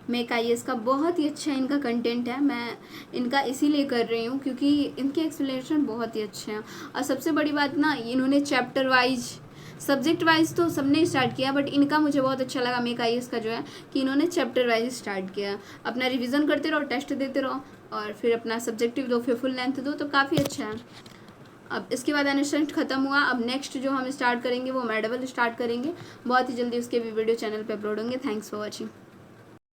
मेक IAS का बहुत ही अच्छा इनका कंटेंट है, मैं इनका इसीलिए कर रही हूँ क्योंकि इनके एक्सप्लेनेशन बहुत ही अच्छे हैं। और सबसे बड़ी बात ना, इन्होंने चैप्टर वाइज सब्जेक्ट वाइज तो सबने स्टार्ट किया, बट इनका मुझे बहुत अच्छा लगा मेक IAS का जो है कि इन्होंने चैप्टर वाइज स्टार्ट किया। अपना रिवीजन करते रहो, टेस्ट देते रहो और फिर अपना सब्जेक्टिव दो, फिर फुल लेंथ दो, तो काफ़ी अच्छा है। अब इसके बाद एनएसएंट खत्म हुआ, अब नेक्स्ट जो हम स्टार्ट करेंगे वो मेडवल स्टार्ट करेंगे, बहुत ही जल्दी उसके भी वीडियो चैनल पे अपलोड होंगे। Thanks for watching.